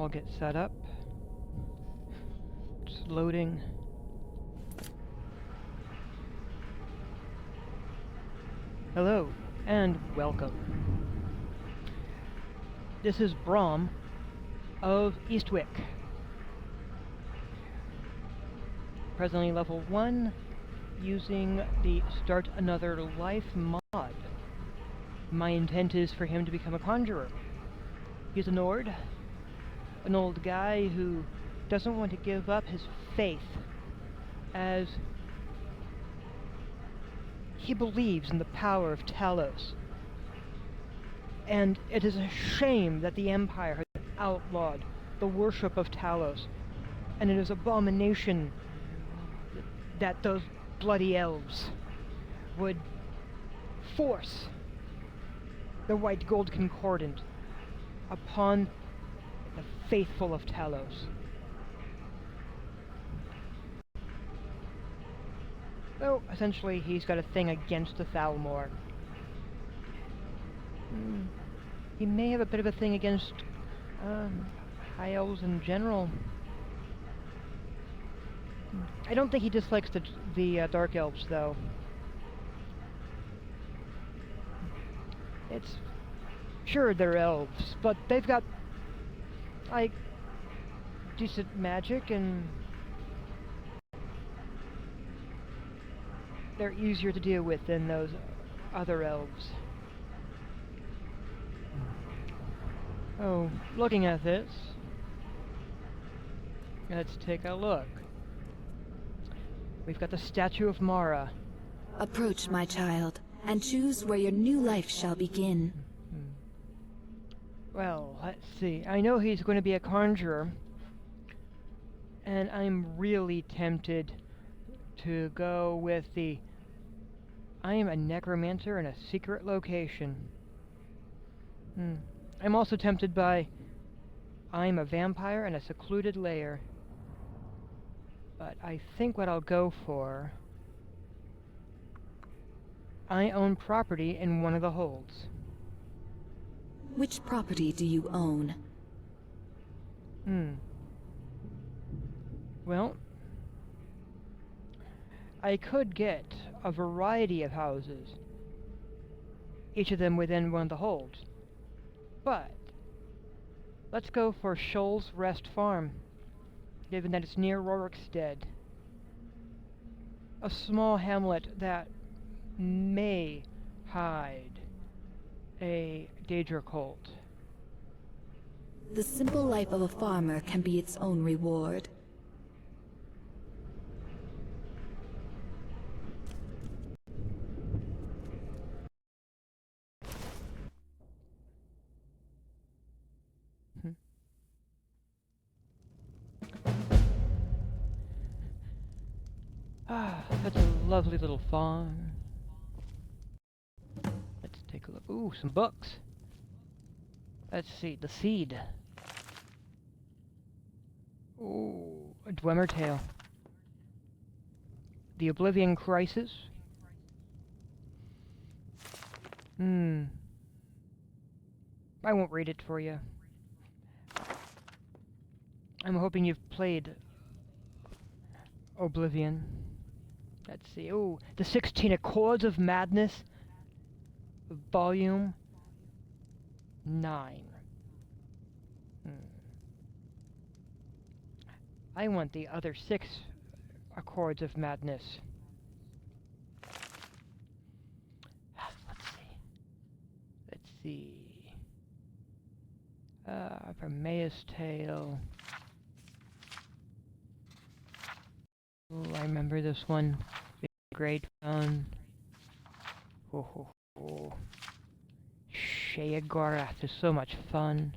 all get set up. It's loading. Hello, and welcome. This is Brom of Eastwich. Presently level 1, using the Start Another Life mod. My intent is for him to become a conjurer. He's a Nord, an old guy who doesn't want to give up his faith, as he believes in the power of Talos. And it is a shame that the Empire has outlawed the worship of Talos, and it is abomination that those bloody elves would force the White Gold Concordant upon the faithful of Talos. So, essentially, he's got a thing against the Thalmor. He may have a bit of a thing against High Elves in general. I don't think he dislikes the Dark Elves, though. It's... Sure, they're elves, but they've got, like, decent magic, and they're easier to deal with than those other elves. Oh, looking at this, let's take a look. We've got the statue of Mara. Approach, my child, and choose where your new life shall begin. Well, let's see. I know he's going to be a conjurer, and I'm really tempted to go with the I am a necromancer in a secret location. I'm also tempted by I'm a vampire in a secluded lair. But I think what I'll go for, I own property in one of the holds. Which property do you own? Well, I could get a variety of houses, each of them within one of the holds. But let's go for Shol's Rest Farm, given that it's near Rorikstead. A small hamlet that may hide a Daedra cult. The simple life of a farmer can be its own reward. That's a lovely little farm. Let's take a look. Ooh, some books. Let's see, the seed. Ooh, a Dwemer Tale. The Oblivion Crisis. I won't read it for you. I'm hoping you've played Oblivion. Let's see. Ooh, the 16 Accords of Madness, Volume 9. I want the other 6 Accords of Madness. Let's see. Vermeil's Tale. Oh, I remember this one. Great fun. Sheogorath is so much fun.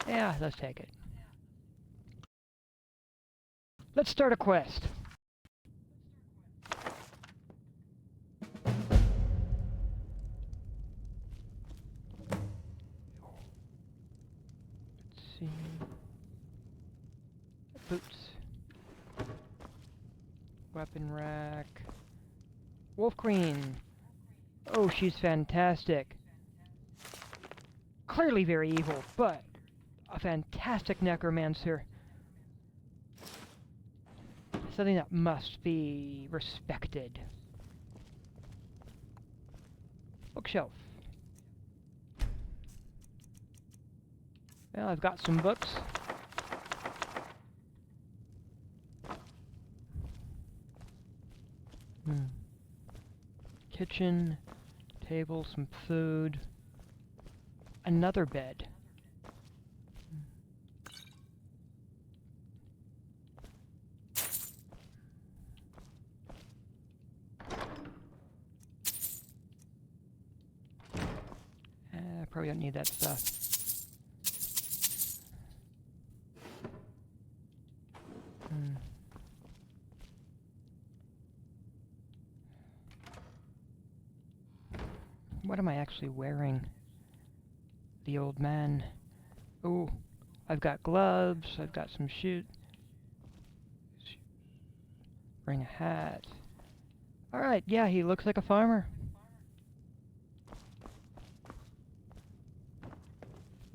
Yeah, let's take it. Let's start a quest. Let's see. Boots. Weapon rack. Wolf Queen. Oh, she's fantastic. clearly very evil, but a fantastic necromancer. Something that must be respected. Bookshelf. Well, I've got some books. Kitchen, table, some food. Another bed. Probably don't need that stuff. What am I actually wearing? The old man. Oh, I've got gloves, I've got some shoes. Bring a hat. Alright, yeah, he looks like a farmer.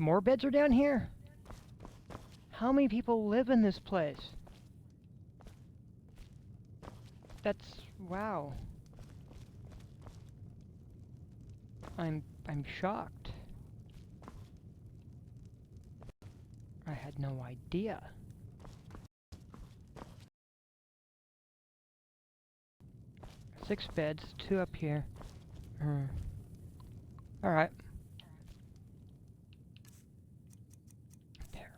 More beds are down here? How many people live in this place? That's... wow. I'm shocked. I had no idea. Six beds, two up here. Alright. There.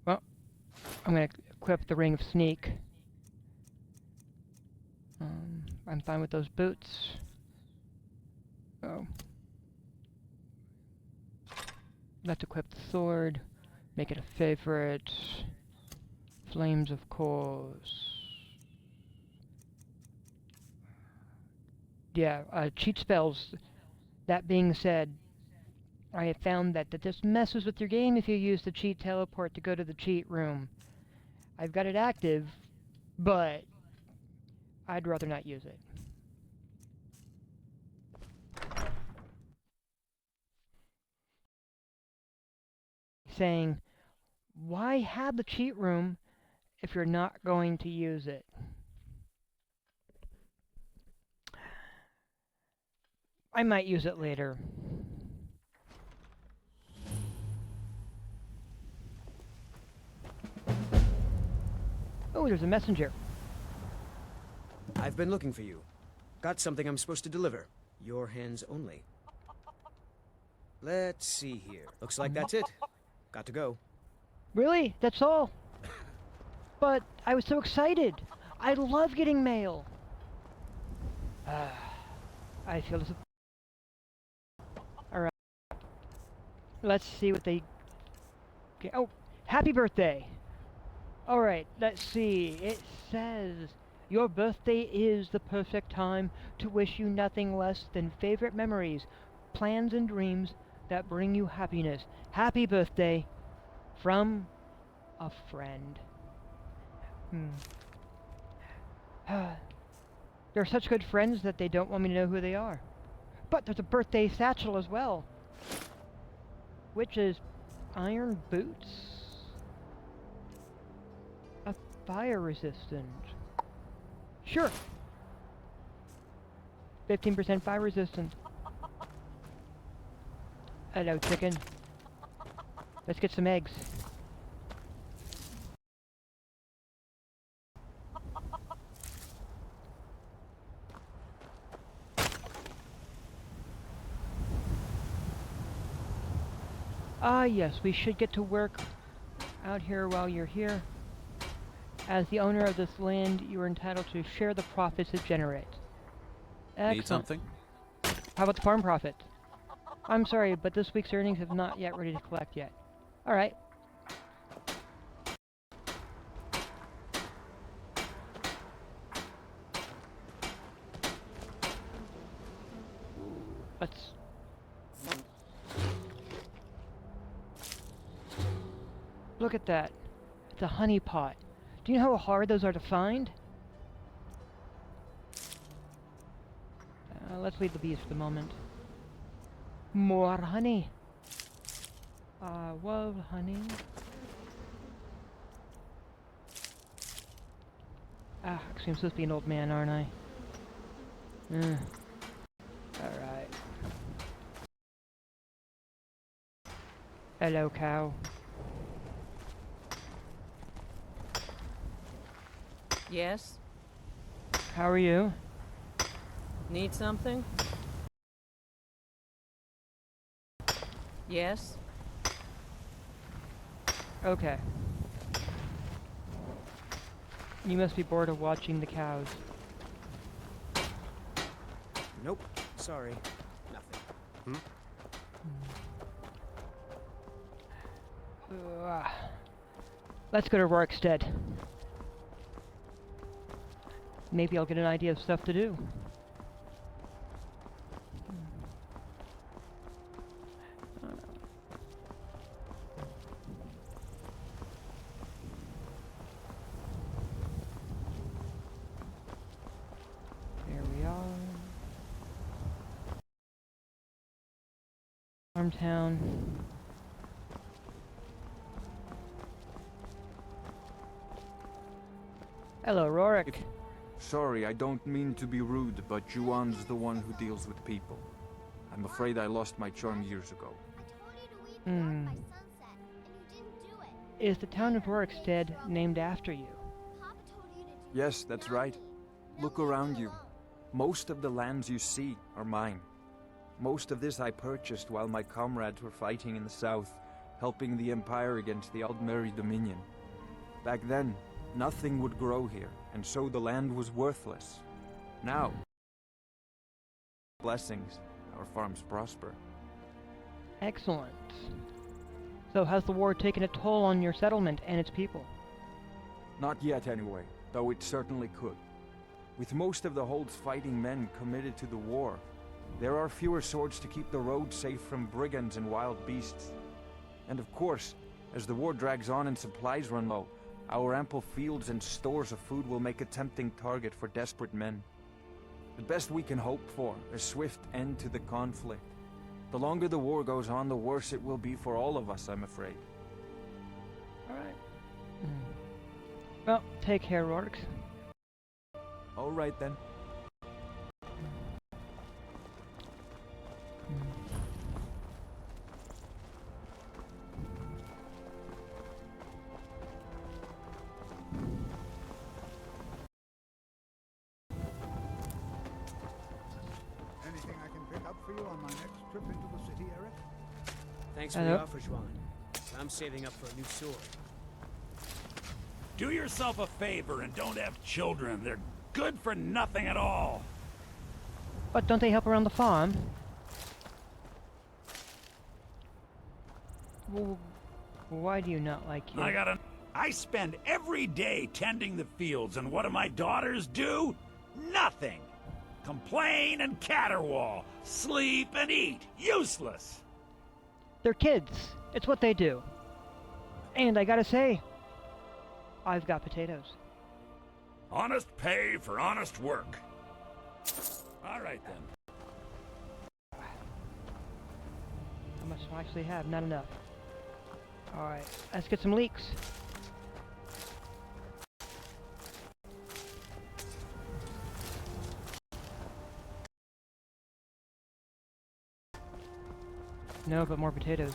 Well, I'm gonna equip the Ring of Sneak. I'm fine with those boots. Oh. Let's equip the sword. Make it a favorite. Flames of course. Yeah, cheat spells. That being said, I have found that this messes with your game if you use the cheat teleport to go to the cheat room. I've got it active, but I'd rather not use it. Saying, why have the cheat room if you're not going to use it? I might use it later. Oh, there's a messenger. I've been looking for you. Got something I'm supposed to deliver. Your hands only. Let's see here. Looks like that's it. Got to go. Really? That's all? But I was so excited. I love getting mail. I feel disappointed. Alright. Let's see what they... Okay. Oh, happy birthday! Alright, let's see. It says, your birthday is the perfect time to wish you nothing less than favorite memories, plans and dreams that bring you happiness. Happy birthday from a friend. They're such good friends that they don't want me to know who they are. But there's a birthday satchel as well, which is iron boots. A fire resistant. Sure. 15% fire resistant. Hello, chicken. Let's get some eggs. Ah, yes, we should get to work out here while you're here. As the owner of this land, you are entitled to share the profits it generates. Excellent. Need something? How about the farm profit? I'm sorry, but this week's earnings have not yet ready to collect yet. Alright. Let's... Look at that. It's a honey pot. Do you know how hard those are to find? Let's leave the bees for the moment. More honey. Well, honey. Ah, actually, I'm supposed to be an old man, aren't I? Alright. Hello, cow. Yes? How are you? Need something? Yes? Okay. You must be bored of watching the cows. Nope. Sorry. Nothing. Let's go to Rorikstead. Maybe I'll get an idea of stuff to do. There we are. Farmtown. Hello, Rorik. Sorry, I don't mean to be rude, but Juan's the one who deals with people. I'm afraid I lost my charm years ago. Is the town of Rorikstead named after you? Yes, that's right. Look around you. Most of the lands you see are mine. Most of this I purchased while my comrades were fighting in the south, helping the Empire against the Aldmeri Dominion. Back then, nothing would grow here, and so the land was worthless. Now, blessings, our farms prosper. Excellent. So has the war taken a toll on your settlement and its people? Not yet anyway, though it certainly could. With most of the Hold's fighting men committed to the war, there are fewer swords to keep the road safe from brigands and wild beasts. And of course, as the war drags on and supplies run low, our ample fields and stores of food will make a tempting target for desperate men. The best we can hope for, a swift end to the conflict. The longer the war goes on, the worse it will be for all of us, I'm afraid. Alright. Well, take care, Rorik. All right then. Anything I can pick up for you on my next trip into the city, Eric? Thanks for the offer, Juan. I'm saving up for a new sword. Do yourself a favor and don't have children. They're good for nothing at all. But don't they help around the farm? Well, why do you not like you? I spend every day tending the fields, and what do my daughters do? Nothing. Complain and caterwaul. Sleep and eat. Useless. They're kids. It's what they do. And I gotta say, I've got potatoes. Honest pay for honest work. All right, then. How much do I actually have? Not enough. Alright, let's get some leeks. No, but more potatoes.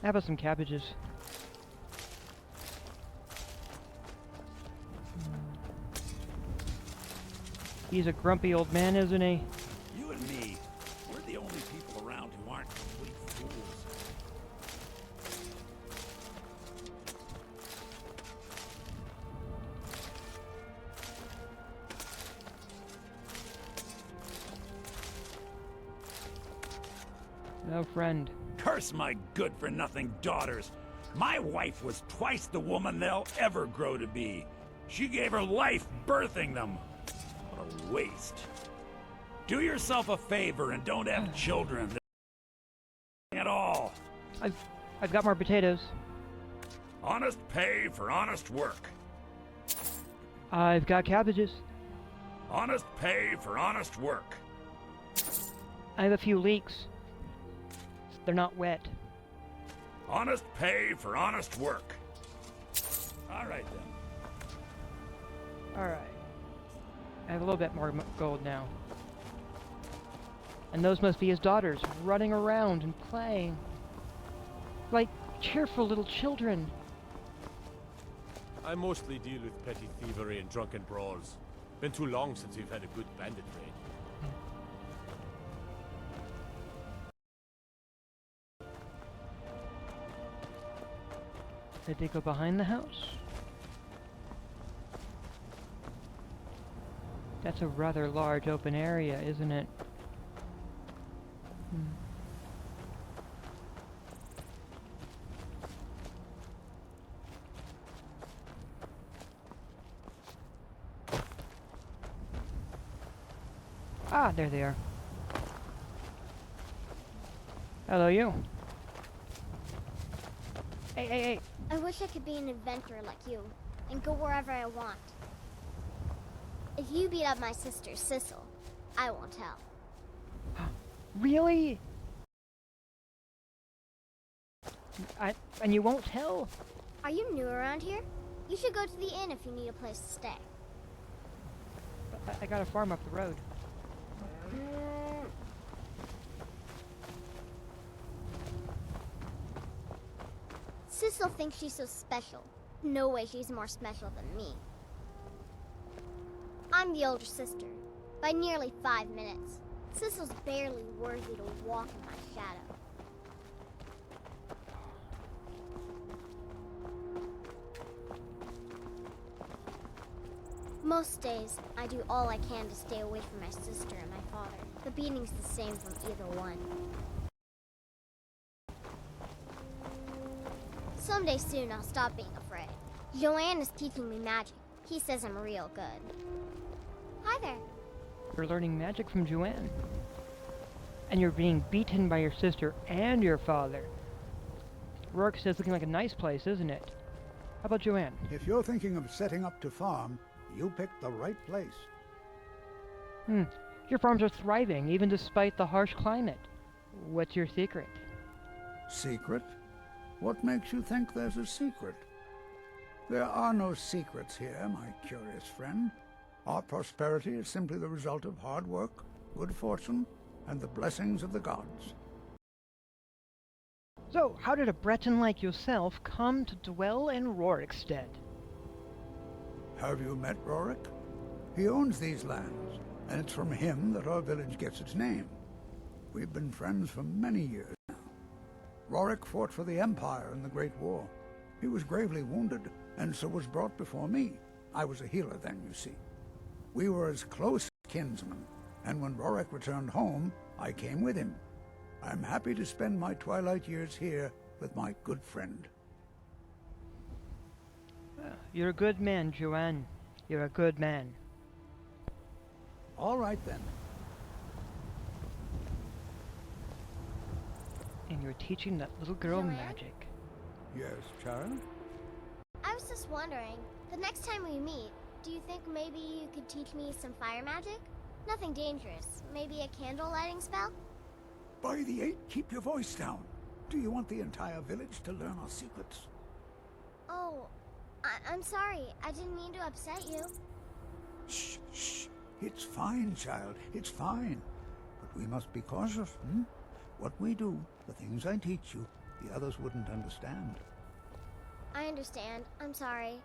How about some cabbages? He's a grumpy old man, isn't he? You and me, we're the only people around who aren't complete fools. No friend. Curse my good-for-nothing daughters. My wife was twice the woman they'll ever grow to be. She gave her life birthing them. What a waste. Do yourself a favor and don't have children. At all. I've got more potatoes. Honest pay for honest work. I've got cabbages. Honest pay for honest work. I have a few leaks. They're not wet. Honest pay for honest work. All right, then. Alright. I have a little bit more gold now. And those must be his daughters, running around and playing. Like cheerful little children. I mostly deal with petty thievery and drunken brawls. Been too long since we've had a good bandit raid. Did they go behind the house? That's a rather large open area, isn't it? Ah, there they are. Hello, you. Hey, hey, hey. I wish I could be an inventor like you, and go wherever I want. If you beat up my sister, Sjel, I won't tell. Really? And you won't tell? Are you new around here? You should go to the inn if you need a place to stay. I got a farm up the road. Sjel thinks she's so special. No way she's more special than me. I'm the older sister, by nearly 5 minutes. Sissel's barely worthy to walk in my shadow. Most days, I do all I can to stay away from my sister and my father. The beating's the same from either one. Someday soon, I'll stop being afraid. Joanne is teaching me magic. He says I'm real good. Hi there. You're learning magic from Joanne. And you're being beaten by your sister and your father. Rorikstead's looking like a nice place, isn't it? How about Joanne? If you're thinking of setting up to farm, you picked the right place. Your farms are thriving, even despite the harsh climate. What's your secret? Secret? What makes you think there's a secret? There are no secrets here, my curious friend. Our prosperity is simply the result of hard work, good fortune, and the blessings of the gods. So, how did a Breton like yourself come to dwell in Rorikstead? Have you met Rorik? He owns these lands, and it's from him that our village gets its name. We've been friends for many years now. Rorik fought for the Empire in the Great War. He was gravely wounded, and so was brought before me. I was a healer then, you see. We were as close as kinsmen, and when Rorik returned home, I came with him. I'm happy to spend my twilight years here with my good friend. You're a good man, Joanne. You're a good man. All right, then. And you're teaching that little girl Joanne? magic. Yes, child? I was just wondering, the next time we meet, do you think maybe you could teach me some fire magic? Nothing dangerous. Maybe a candle lighting spell? By the 8, keep your voice down. Do you want the entire village to learn our secrets? Oh, I'm sorry. I didn't mean to upset you. Shh, shh. It's fine, child. It's fine. But we must be cautious, What we do, the things I teach you, the others wouldn't understand. I understand. I'm sorry.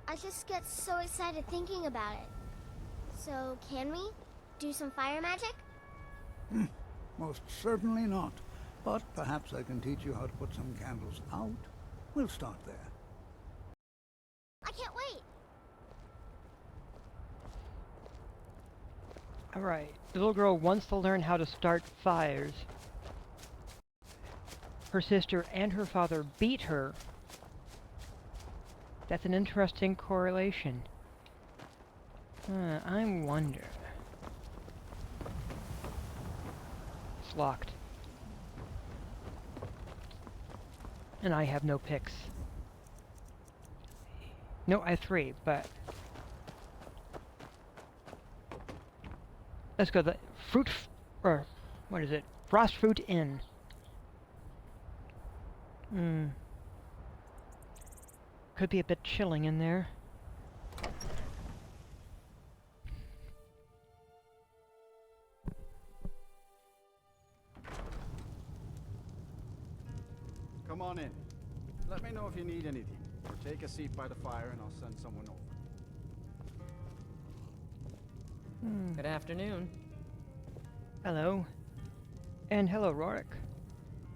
I just get so excited thinking about it. So, can we do some fire magic? Most certainly not. But perhaps I can teach you how to put some candles out. We'll start there. I can't wait. Alright, the little girl wants to learn how to start fires. Her sister and her father beat her. That's an interesting correlation. I wonder. It's locked. And I have no picks. No, I have 3, but... Let's go to the or what is it? Frost Fruit Inn. Could be a bit chilling in there. Come on in. Let me know if you need anything, or take a seat by the fire and I'll send someone over. Good afternoon. Hello. And hello, Rorik.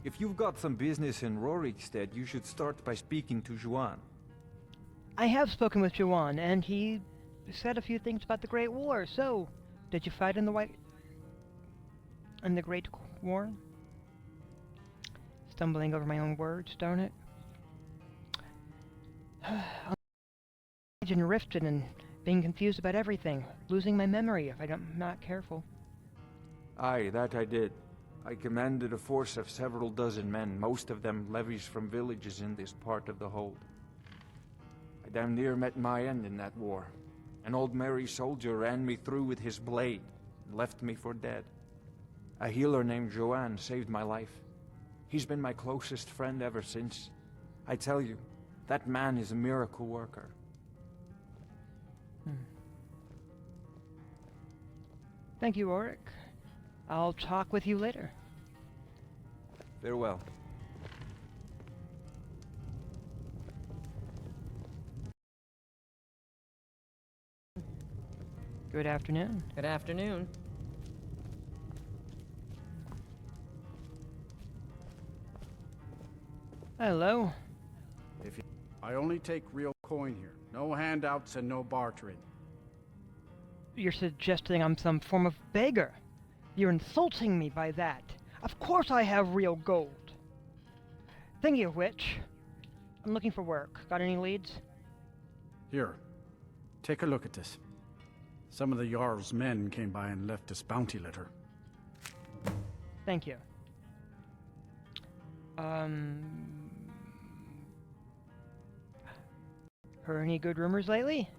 If you've got some business in Rorikstead, you should start by speaking to Juan. I have spoken with Juan, and he said a few things about the Great War. So, did you fight in the Great War? Stumbling over my own words, darn it. I'm in Riften and being confused about everything, losing my memory if I'm not careful. Aye, that I did. I commanded a force of several dozen men, most of them levies from villages in this part of the hold. I damn near met my end in that war. An old merry soldier ran me through with his blade and left me for dead. A healer named Joanne saved my life. He's been my closest friend ever since. I tell you, that man is a miracle worker. Thank you, Rorik. I'll talk with you later. Farewell. Good afternoon. Good afternoon. Hello. I only take real coin here. No handouts and no bartering. You're suggesting I'm some form of beggar. You're insulting me by that. Of course I have real gold. Thinking of which, I'm looking for work. Got any leads? Here, take a look at this. Some of the Jarl's men came by and left us bounty litter. Thank you. Heard any good rumors lately?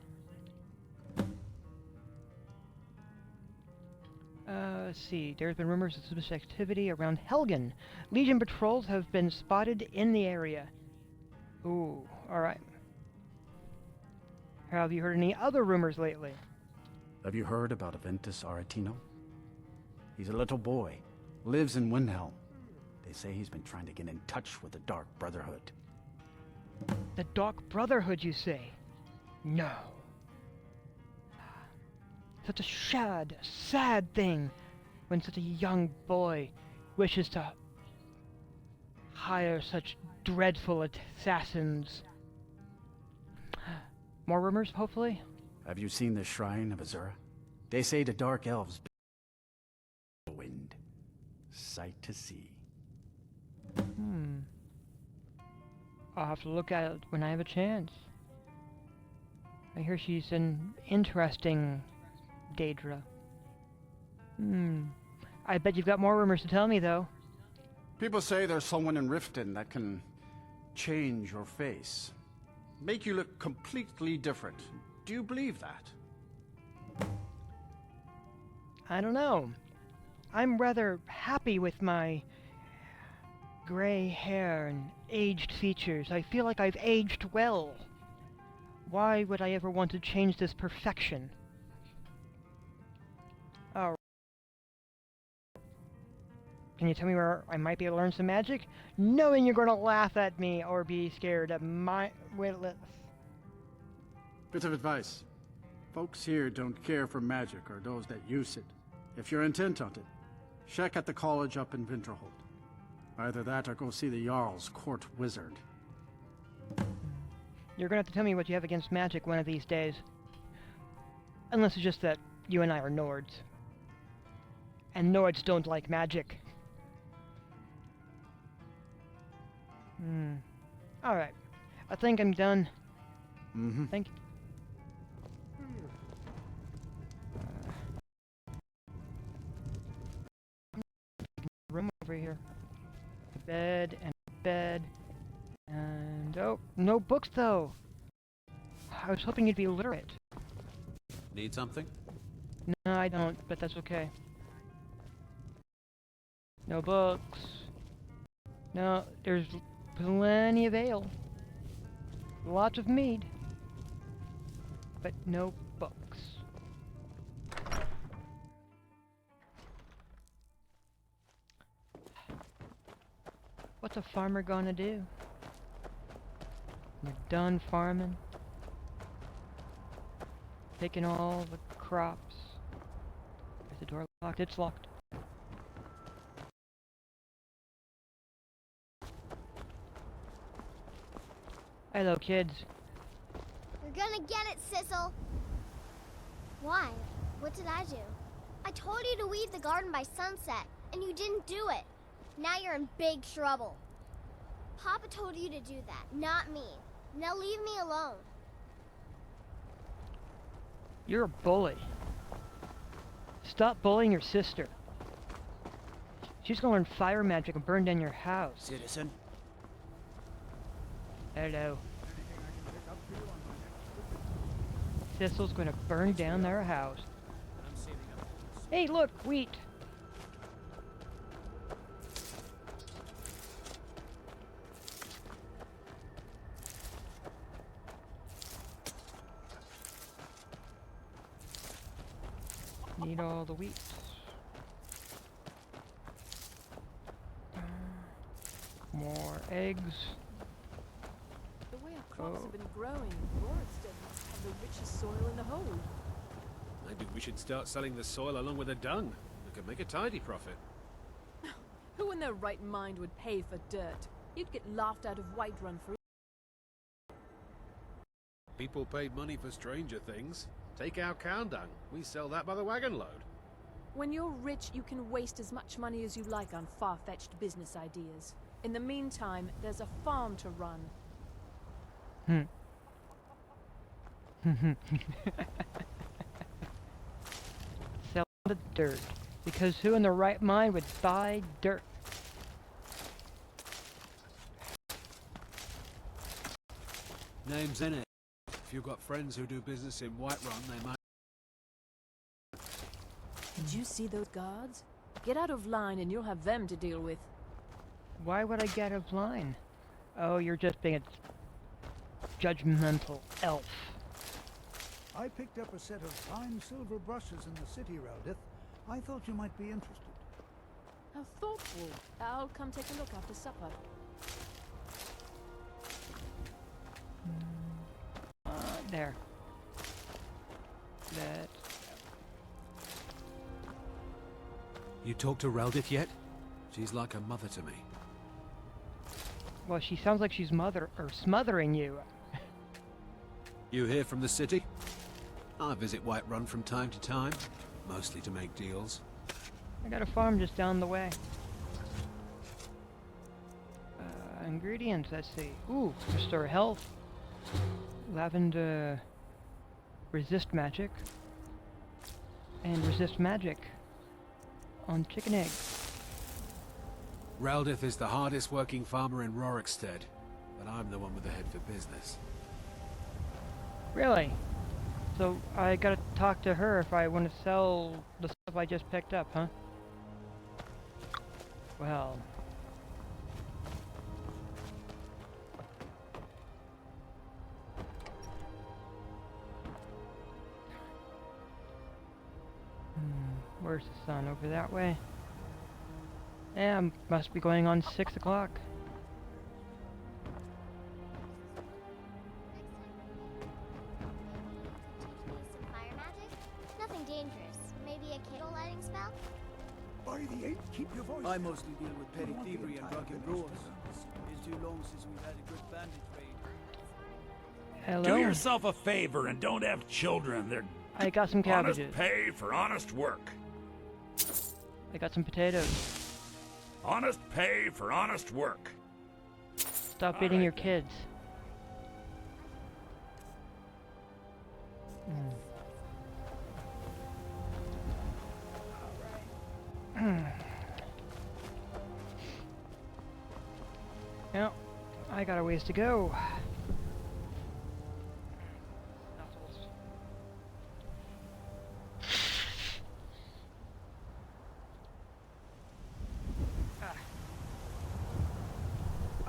Let's see. There's been rumors of suspicious activity around Helgen. Legion patrols have been spotted in the area. Ooh, alright. Have you heard any other rumors lately? Have you heard about Aventus Aretino? He's a little boy. Lives in Windhelm. They say he's been trying to get in touch with the Dark Brotherhood. The Dark Brotherhood, you say? No. Such a sad thing when such a young boy wishes to hire such dreadful assassins. More rumors, hopefully? Have you seen the Shrine of Azura? They say the Dark Elves the wind. Sight to see. I'll have to look at it when I have a chance. I hear she's an interesting Daedra. I bet you've got more rumors to tell me, though. People say there's someone in Riften that can change your face. Make you look completely different. Do you believe that? I don't know. I'm rather happy with my gray hair and aged features. I feel like I've aged well. Why would I ever want to change this perfection? Oh. Can you tell me where I might be able to learn some magic? Knowing you're going to laugh at me or be scared of my witless. Bit of advice. Folks here don't care for magic or those that use it. If you're intent on it, check at the college up in Winterhold. Either that or go see the Jarl's court wizard. You're gonna have to tell me what you have against magic one of these days. Unless it's just that you and I are Nords. And Nords don't like magic. Alright. I think I'm done. Thank you. Room over here. Bed and bed. And oh, no books though. I was hoping you'd be literate. Need something? No, I don't, but that's okay. No books. No, there's plenty of ale. Lots of mead. But no books. What's a farmer gonna do? You're done farming. Taking all the crops. Is the door locked? It's locked. Hello, kids. You're gonna get it, Sissel. Why? What did I do? I told you to weed the garden by sunset, and you didn't do it. Now you're in big trouble. Papa told you to do that, not me. Now leave me alone. You're a bully. Stop bullying your sister. She's gonna learn fire magic and burn down your house. Citizen. Hello. Sissel's gonna burn down their house. Hey, look, wheat. Need all the wheat. More eggs. The way our crops have been growing, Rorikstead must have the richest soil in the whole. Maybe we should start selling the soil along with the dung. We could make a tidy profit. Who in their right mind would pay for dirt? You'd get laughed out of Whiterun for. People paid money for stranger things. Take our cow dung. We sell that by the wagon load. When you're rich, you can waste as much money as you like on far-fetched business ideas. In the meantime, there's a farm to run. Sell the dirt. Because who in their right mind would buy dirt? Name's in it. If you've got friends who do business in Whiterun, they might... Did you see those guards? Get out of line and you'll have them to deal with. Why would I get out of line? Oh, you're just being a judgmental elf. I picked up a set of fine silver brushes in the city, Raldith. I thought you might be interested. How thoughtful. I'll come take a look after supper. There. That. You talked to Raldith yet? She's like a mother to me. Well, she sounds like she's smothering you. You here from the city? I visit Whiterun from time to time, mostly to make deals. I got a farm just down the way. Ingredients, let's see. Ooh, restore health. Lavender resist magic. And resist magic on chicken eggs. Raldith is the hardest working farmer in Rorikstead, but I'm the one with the head for business. Really? So I gotta talk to her if I want to sell the stuff I just picked up, huh? Well... where's the sun? Over that way? Yeah, must be going on 6 o'clock. Some fire magic? Nothing dangerous. Maybe a candle lighting spell? By the eight, keep your voice. I mostly deal with petty thievery and drunken brawls. It's too long since we've had a good bandit raid. Hello? Do yourself a favor and don't have children. They're I got some cabbages. honest pay for honest work. I got some potatoes. Honest pay for honest work. Stop beating your kids. Well, I got a ways to go.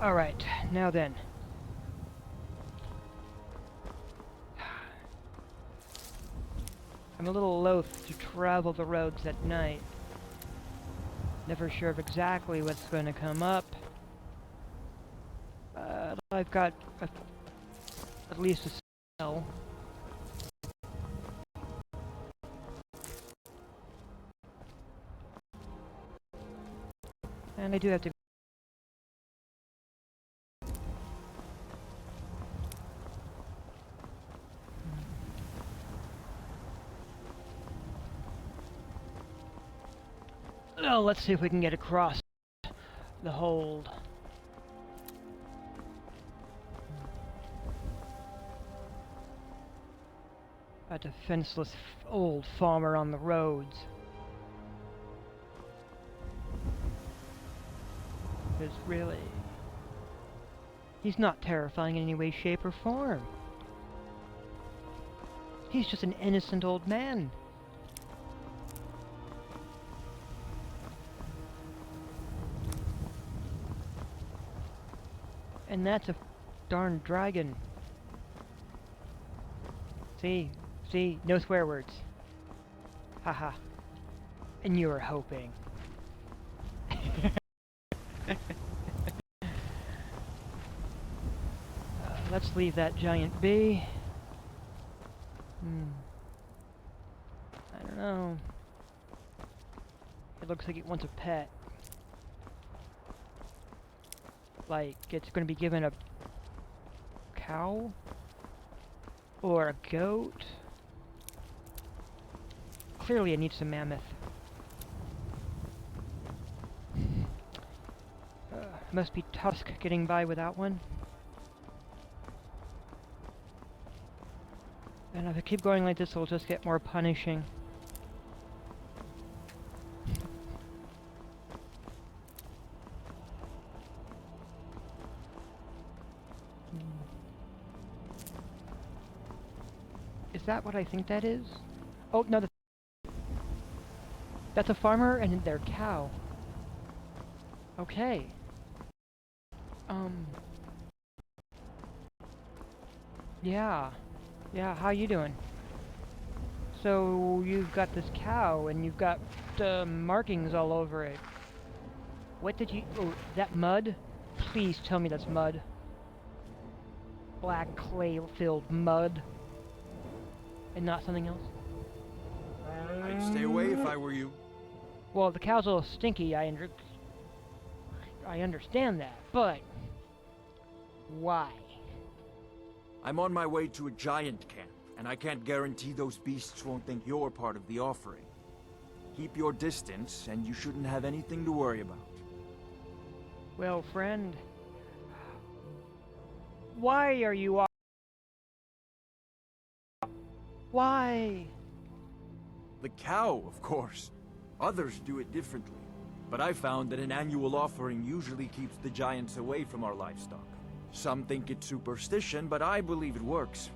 Alright, now then. I'm a little loath to travel the roads at night. Never sure of exactly what's going to come up. But I've got at least a smell. And I do have to... Oh, let's see if we can get across the hold. A defenseless old farmer on the roads. Because really, he's not terrifying in any way, shape, or form. He's just an innocent old man. And that's a darn dragon. See, no swear words. Haha. And you were hoping. Let's leave that giant be. I don't know. It looks like it wants a pet. Like, it's going to be given a cow? Or a goat? Clearly it needs a mammoth. Must be Tusk getting by without one. And if I keep going like this, it'll just get more punishing. Is that what I think that is? Oh, no, that's a farmer and their cow. Okay. Yeah, how you doing? So, you've got this cow, and you've got markings all over it. What did you... Oh, that mud? Please tell me that's mud. Black clay-filled mud. And not something else? I'd stay away if I were you. Well, the cow's a little stinky, I understand that, but... why? I'm on my way to a giant camp, and I can't guarantee those beasts won't think you're part of the offering. Keep your distance, and you shouldn't have anything to worry about. Well, friend... why are you... Why? The cow, of course. Others do it differently. But I found that an annual offering usually keeps the giants away from our livestock. Some think it's superstition, but I believe it works.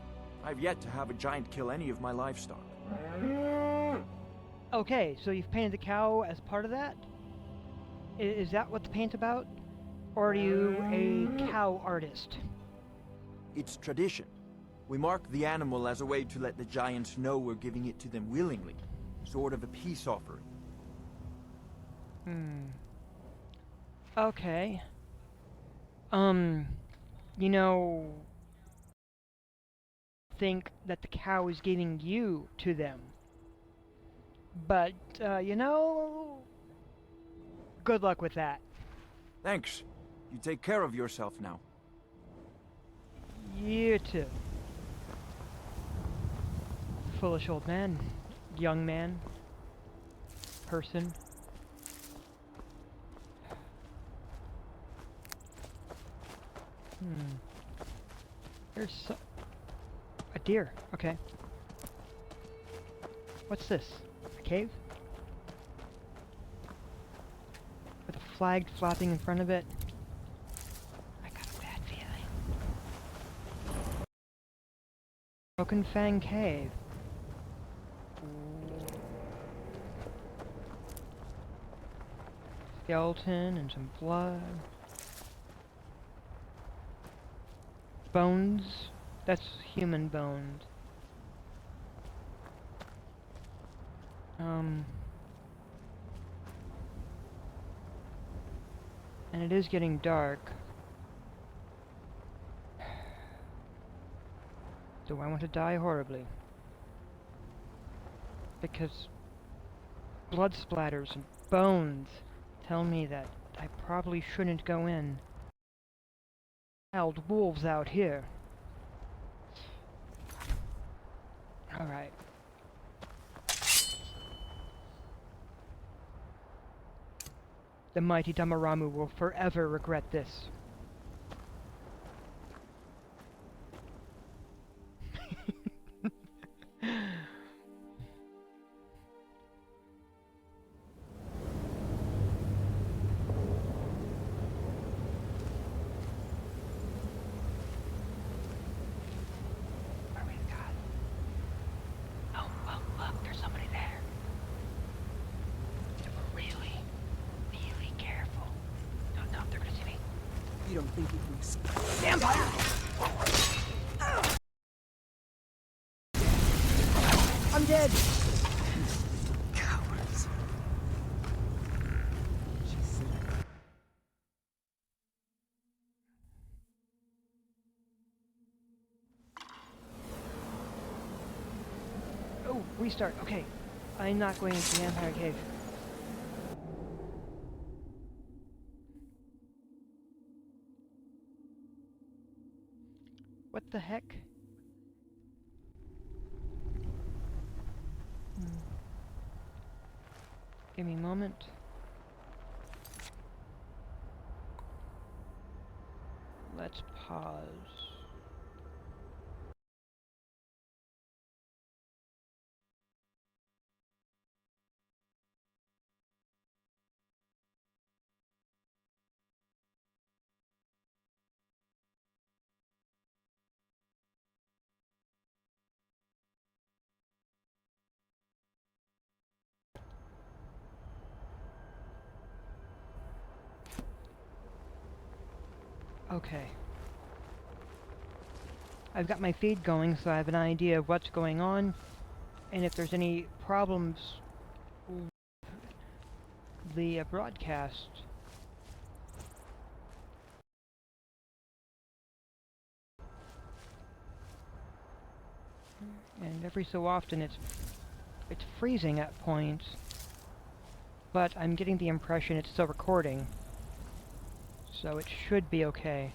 I've yet to have a giant kill any of my livestock. Okay, so you've painted the cow as part of that? Is that what the paint's about? Or are you a cow artist? It's tradition. We mark the animal as a way to let the giants know we're giving it to them willingly. Sort of a peace offering. Okay. You know... think that the cow is giving you to them. But, you know... good luck with that. Thanks. You take care of yourself now. You too. Foolish old man. Young man. Person. There's a deer. Okay. What's this? A cave? With a flag flapping in front of it? I got a bad feeling. Broken Fang Cave. Skeleton and some blood. Bones? That's human bones. And it is getting dark. Do I want to die horribly? Because blood splatters and bones tell me that I probably shouldn't go in. Wild wolves out here. Alright. The mighty Damaramu will forever regret this. You don't think you can escape? Vampire! I'm dead! Cowards. Oh, restart. Okay. I'm not going into the Vampire Cave. What the heck? Give me a moment. Let's pause. Okay. I've got my feed going, so I have an idea of what's going on, and if there's any problems with the broadcast. And every so often it's freezing at points, but I'm getting the impression it's still recording. So it should be okay.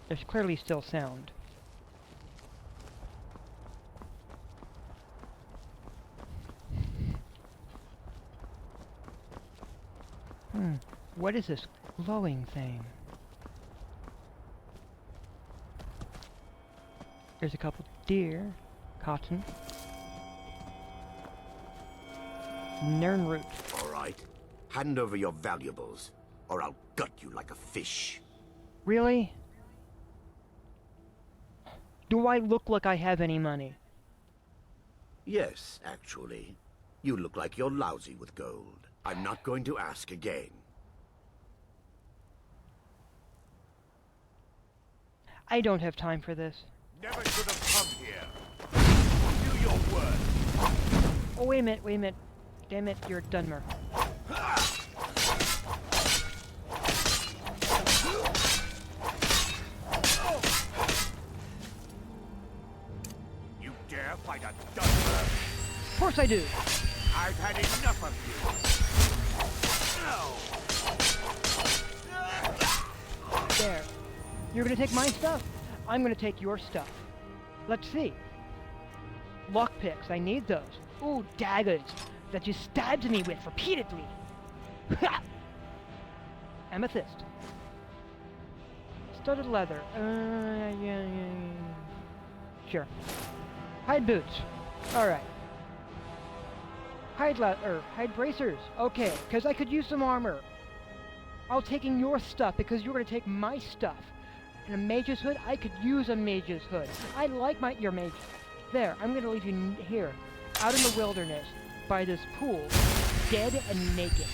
There's clearly still sound. What is this glowing thing? There's a couple deer, cotton. Nernroot. All right. Hand over your valuables, or I'll gut you like a fish. Really? Do I look like I have any money? Yes, actually. You look like you're lousy with gold. I'm not going to ask again. I don't have time for this. Never should have come here. Do your work. Oh, wait a minute. Damn it, you're Dunmer. You dare fight a Dunmer? Of course I do. I've had enough of you. There. You're gonna take my stuff? I'm gonna take your stuff. Let's see. Lockpicks, I need those. Ooh, daggers that you stabbed me with repeatedly. Ha! Amethyst. Studded leather. Yeah. Sure. Hide boots. Alright. Hide bracers. Okay, because I could use some armor. I'll taking your stuff because you're gonna take my stuff. And a mage's hood? I could use a mage's hood. I like your mage. There, I'm gonna leave you here, out in the wilderness, by this pool, dead and naked.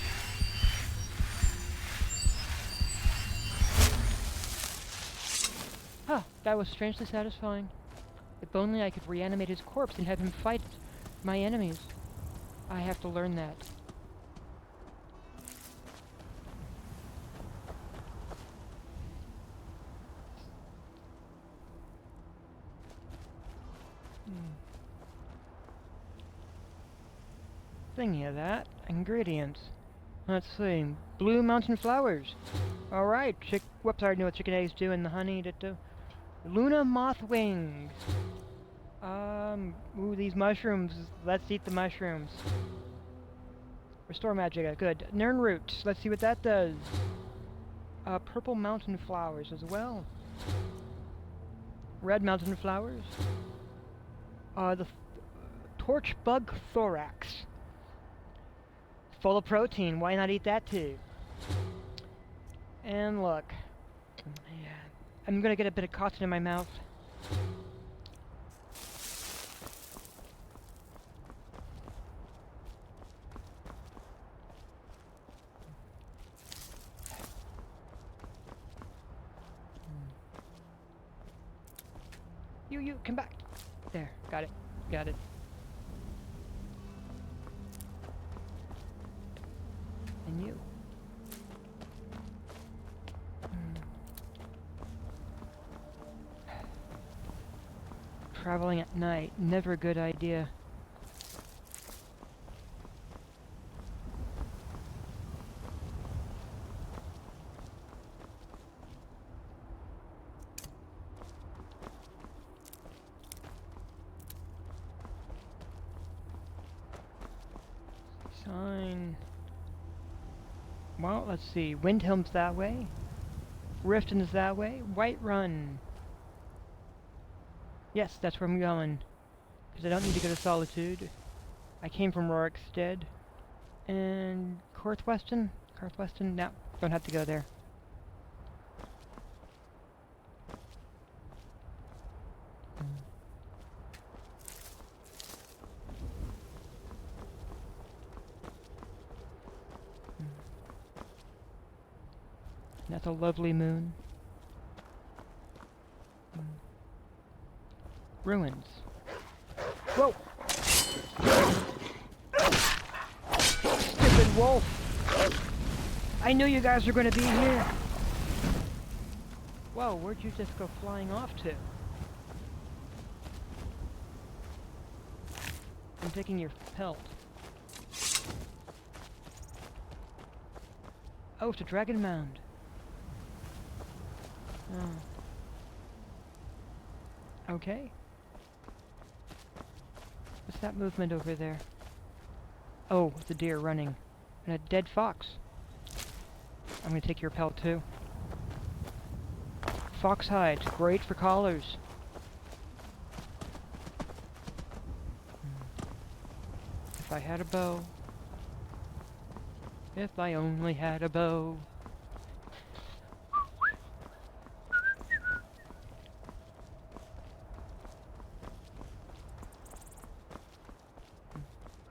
Huh, that was strangely satisfying. If only I could reanimate his corpse and have him fight my enemies. I have to learn that. Thingy of that. Ingredients. Let's see. Blue mountain flowers. Alright, whoops, I already know what chicken eggs do and the honey to do. Luna moth wings. Ooh, these mushrooms. Let's eat the mushrooms. Restore magic, good. Nern root. Let's see what that does. Purple mountain flowers as well. Red mountain flowers. The torch bug thorax. Full of protein, why not eat that too? And look. Yeah. I'm gonna get a bit of cotton in my mouth. You, come back. There, got it. Got it. And you. Traveling at night, never a good idea. Sign. Well, let's see. Windhelm's that way. Riften's that way. Whiterun. Yes, that's where I'm going. Because I don't need to go to Solitude. I came from Rorikstead. And Corthweston? Corthweston? No, don't have to go there. That's a lovely moon. Ruins. Whoa! Stupid wolf! I knew you guys were going to be here! Whoa, where'd you just go flying off to? I'm taking your pelt. Oh, it's a dragon mound. Oh. Okay. What's that movement over there? Oh, it's a deer running. And a dead fox. I'm gonna take your pelt too. Fox hide, great for collars. If I had a bow. If I only had a bow.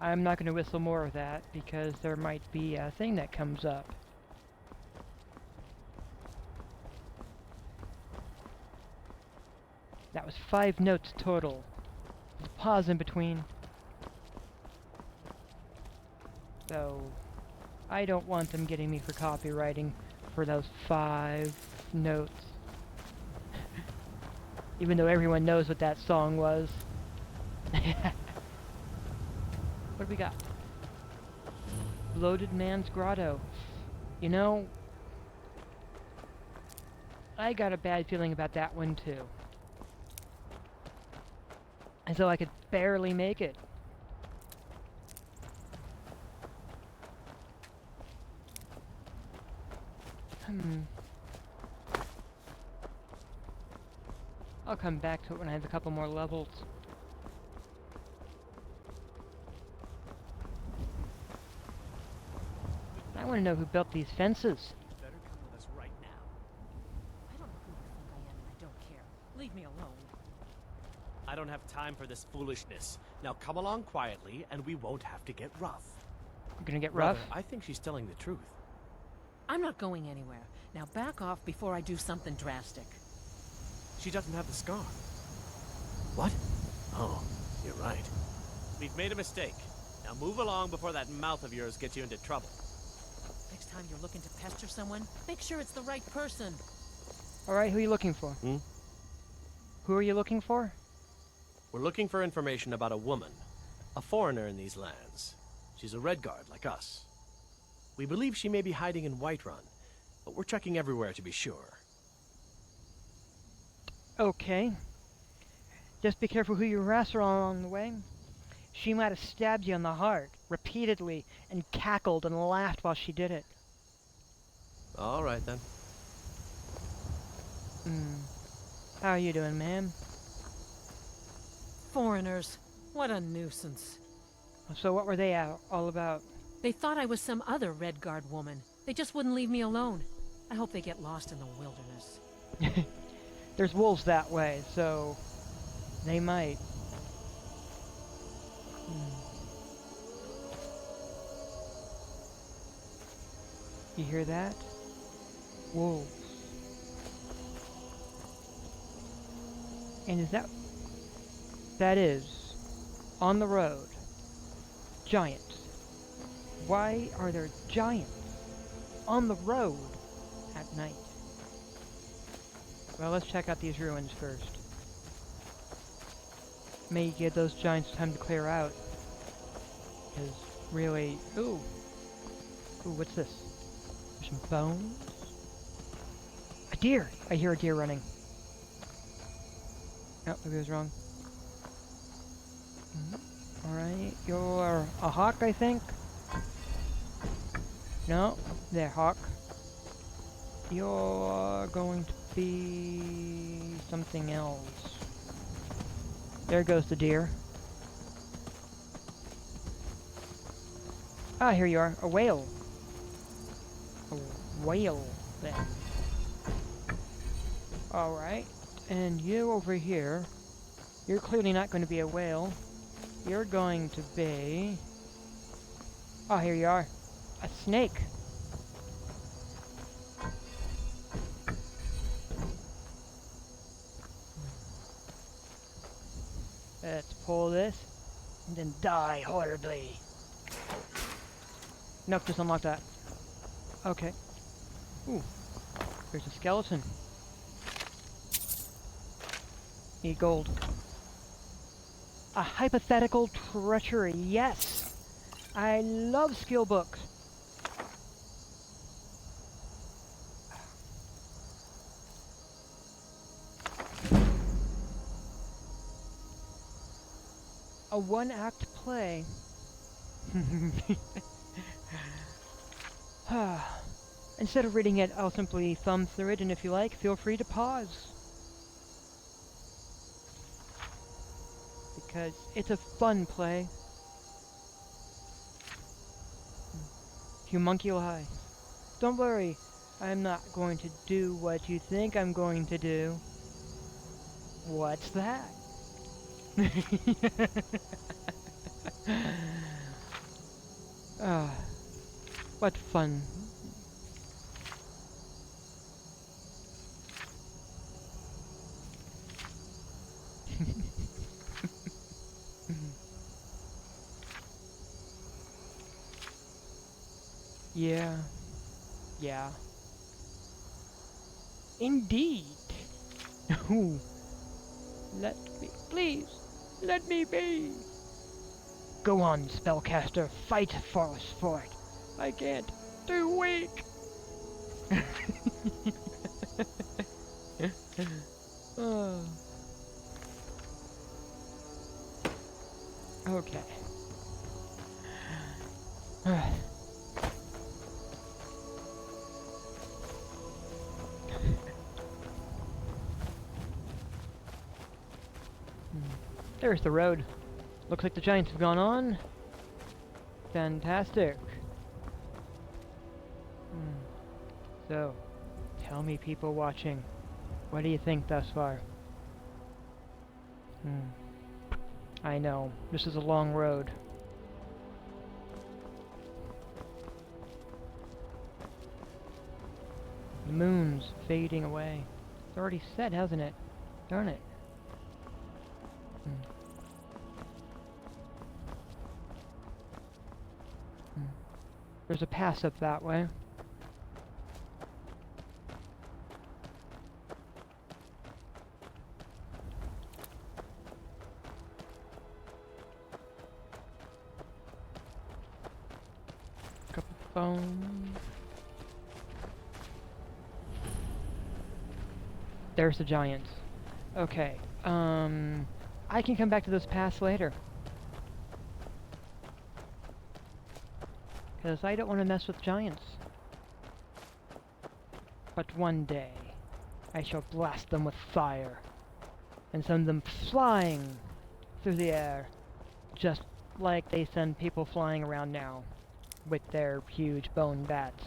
I'm not going to whistle more of that, because there might be a thing that comes up. That was 5 notes total. There's a pause in between. So, I don't want them getting me for copywriting for those 5 notes. Even though everyone knows what that song was. What do we got? Bloated Man's Grotto. You know, I got a bad feeling about that one too. As though I could barely make it. I'll come back to it when I have a couple more levels. I want to know who built these fences. You better come with us right now. I don't know who you think I am, and I don't care. Leave me alone. I don't have time for this foolishness. Now come along quietly, and we won't have to get rough. We're gonna get rough? Brother, I think she's telling the truth. I'm not going anywhere. Now back off before I do something drastic. She doesn't have the scar. What? Oh, you're right. We've made a mistake. Now move along before that mouth of yours gets you into trouble. Next time you're looking to pester someone, make sure it's the right person. Alright, who are you looking for? Who are you looking for? We're looking for information about a woman, a foreigner in these lands. She's a Redguard like us. We believe she may be hiding in Whiterun, but we're checking everywhere to be sure. Okay. Just be careful who you wrestle along the way. She might have stabbed you in the heart, repeatedly, and cackled and laughed while she did it. All right, then. How are you doing, ma'am? Foreigners. What a nuisance. So what were they all about? They thought I was some other Redguard woman. They just wouldn't leave me alone. I hope they get lost in the wilderness. There's wolves that way, so they might. You hear that? Wolves. And is that... That is, on the road, giants. Why are there giants on the road at night? Well, let's check out these ruins first. May give those giants time to clear out. Because really... Ooh, what's this? There's some bones? A deer! I hear a deer running. Oh, maybe I was wrong. Alright, you're a hawk, I think? No, they're hawk. You're going to be something else. There goes the deer. Ah, here you are. A whale. A whale, then. Alright. And you over here. You're clearly not going to be a whale. You're going to be... Oh, here you are. A snake. Let's pull this, and then die horribly. Nope, just unlock that. Okay. Ooh, there's a skeleton. Need gold. A hypothetical treachery, yes! I love skill books. A one-act play. Instead of reading it, I'll simply thumb through it, and if you like, feel free to pause. Because it's a fun play. Homunculi. Don't worry, I'm not going to do what you think I'm going to do. What's that? What fun. Yeah. Yeah. Indeed. Ooh. Let me, please, let me be. Go on, spellcaster, fight for us for it. I can't. Too weak. Oh. Okay. There's the road. Looks like the giants have gone on. Fantastic. So, tell me, people watching, what do you think thus far? I know, this is a long road. The moon's fading away. It's already set, hasn't it? Darn it. There's a pass up that way. Couple bones. There's the giants. Okay, I can come back to this pass later. Because I don't want to mess with giants. But one day, I shall blast them with fire, and send them flying through the air, just like they send people flying around now, with their huge bone bats.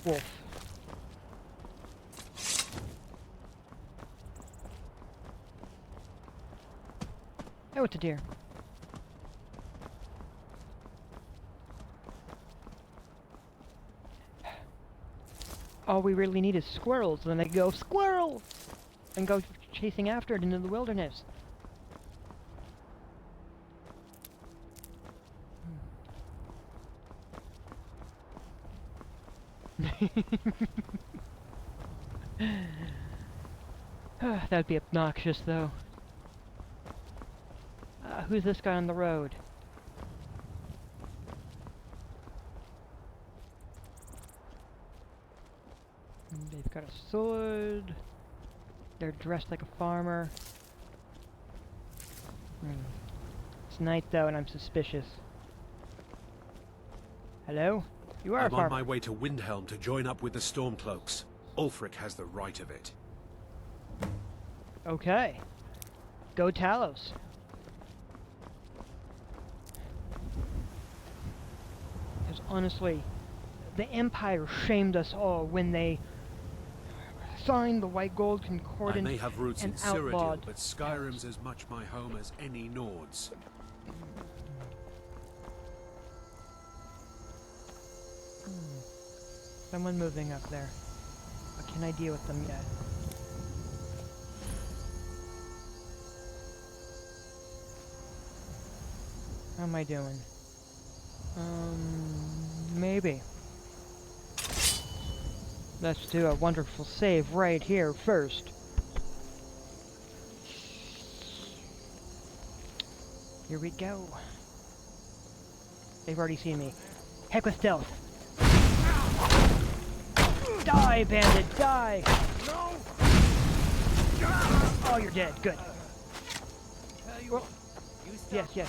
Wolf. Oh, it's a deer. All we really need is squirrels, and then I go, squirrel! And go chasing after it into the wilderness. That'd be obnoxious, though. Who's this guy on the road? They've got a sword. They're dressed like a farmer. It's night, though, and I'm suspicious. Hello? You are a farmer. I'm on my way to Windhelm to join up with the Stormcloaks. Ulfric has the right of it. Okay. Go Talos. Because honestly, the Empire shamed us all when they signed the White Gold Concordance. I may have roots in Cyrodiil, outlawed. but Skyrim's as much my home as any Nord's. Someone moving up there. But can I deal with them yet? How am I doing? Maybe. Let's do a wonderful save right here first. Here we go. They've already seen me. Heck with stealth. Die, bandit, die! No! Oh, you're dead. Good. Well, yes, yes.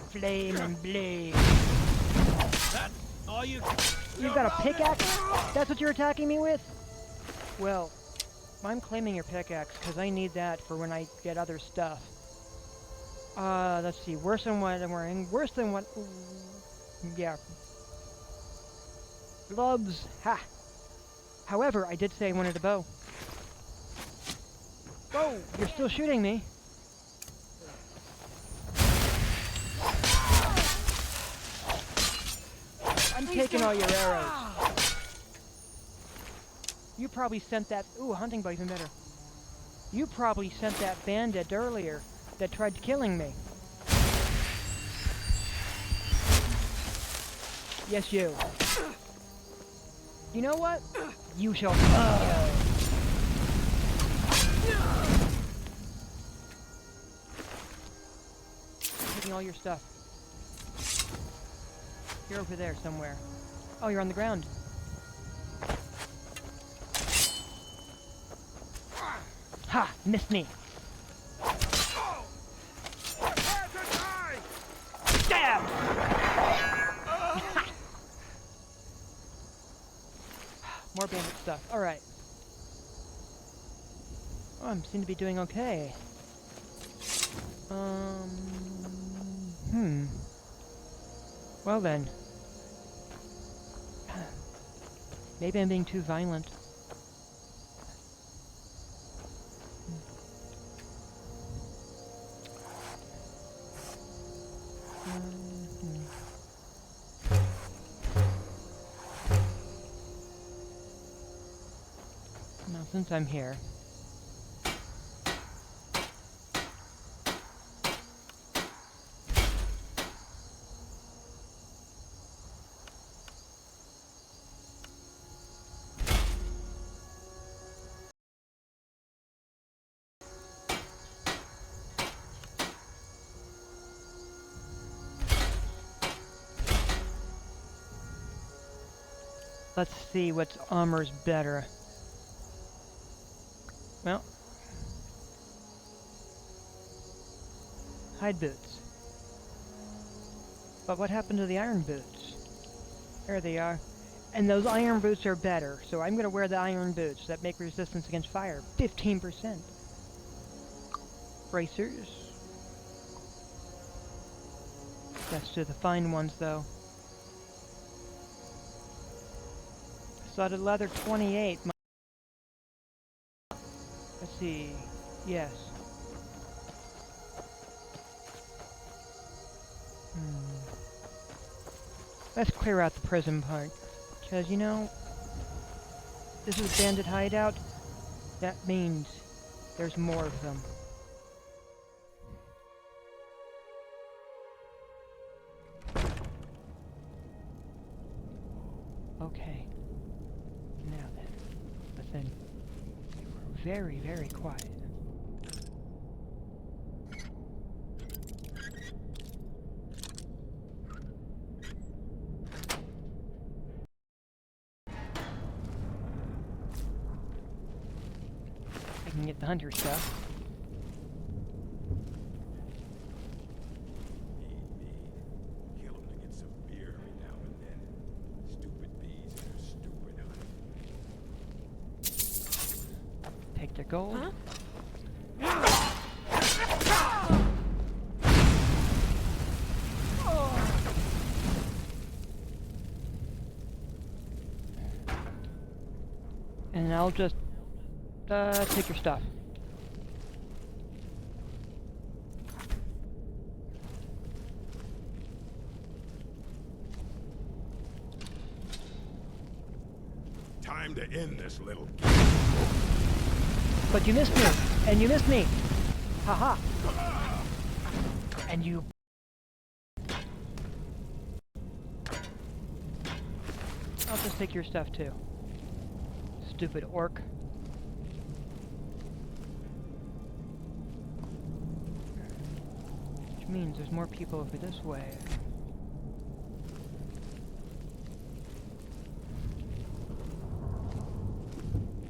Flame and blade. You've got a pickaxe? That's what you're attacking me with? Well, I'm claiming your pickaxe because I need that for when I get other stuff. Let's see. Worse than what I'm wearing. Worse than what... Yeah. Gloves. Ha! However, I did say I wanted a bow. Whoa! You're still shooting me. I'm taking all your arrows. You probably sent that... Ooh, a hunting bow, even better. You probably sent that bandit earlier that tried killing me. Yes, you. You know what? You shall... Taking all your stuff. You're over there somewhere. Oh, you're on the ground. Ha! Missed me. Stab! More bandit stuff. Alright. Oh, I seem to be doing okay. Well then. Maybe I'm being too violent. since I'm here. Let's see what's armor's better. Well, hide boots. But what happened to the iron boots? There they are. And those iron boots are better, so I'm gonna wear the iron boots that make resistance against fire. 15%. Bracers. That's to the fine ones, though. Studded leather 28. Let's see. Yes. Let's clear out the prison part. Because, you know, this is a bandit hideout. That means there's more of them. Okay. Now then, listen. You were very, very quiet. I can get the hunter stuff. Take their gold. Huh? And I'll just take your stuff. Time to end this little. But you missed me, and you missed me. Haha. And you. I'll just take your stuff too. Stupid orc. Which means there's more people over this way.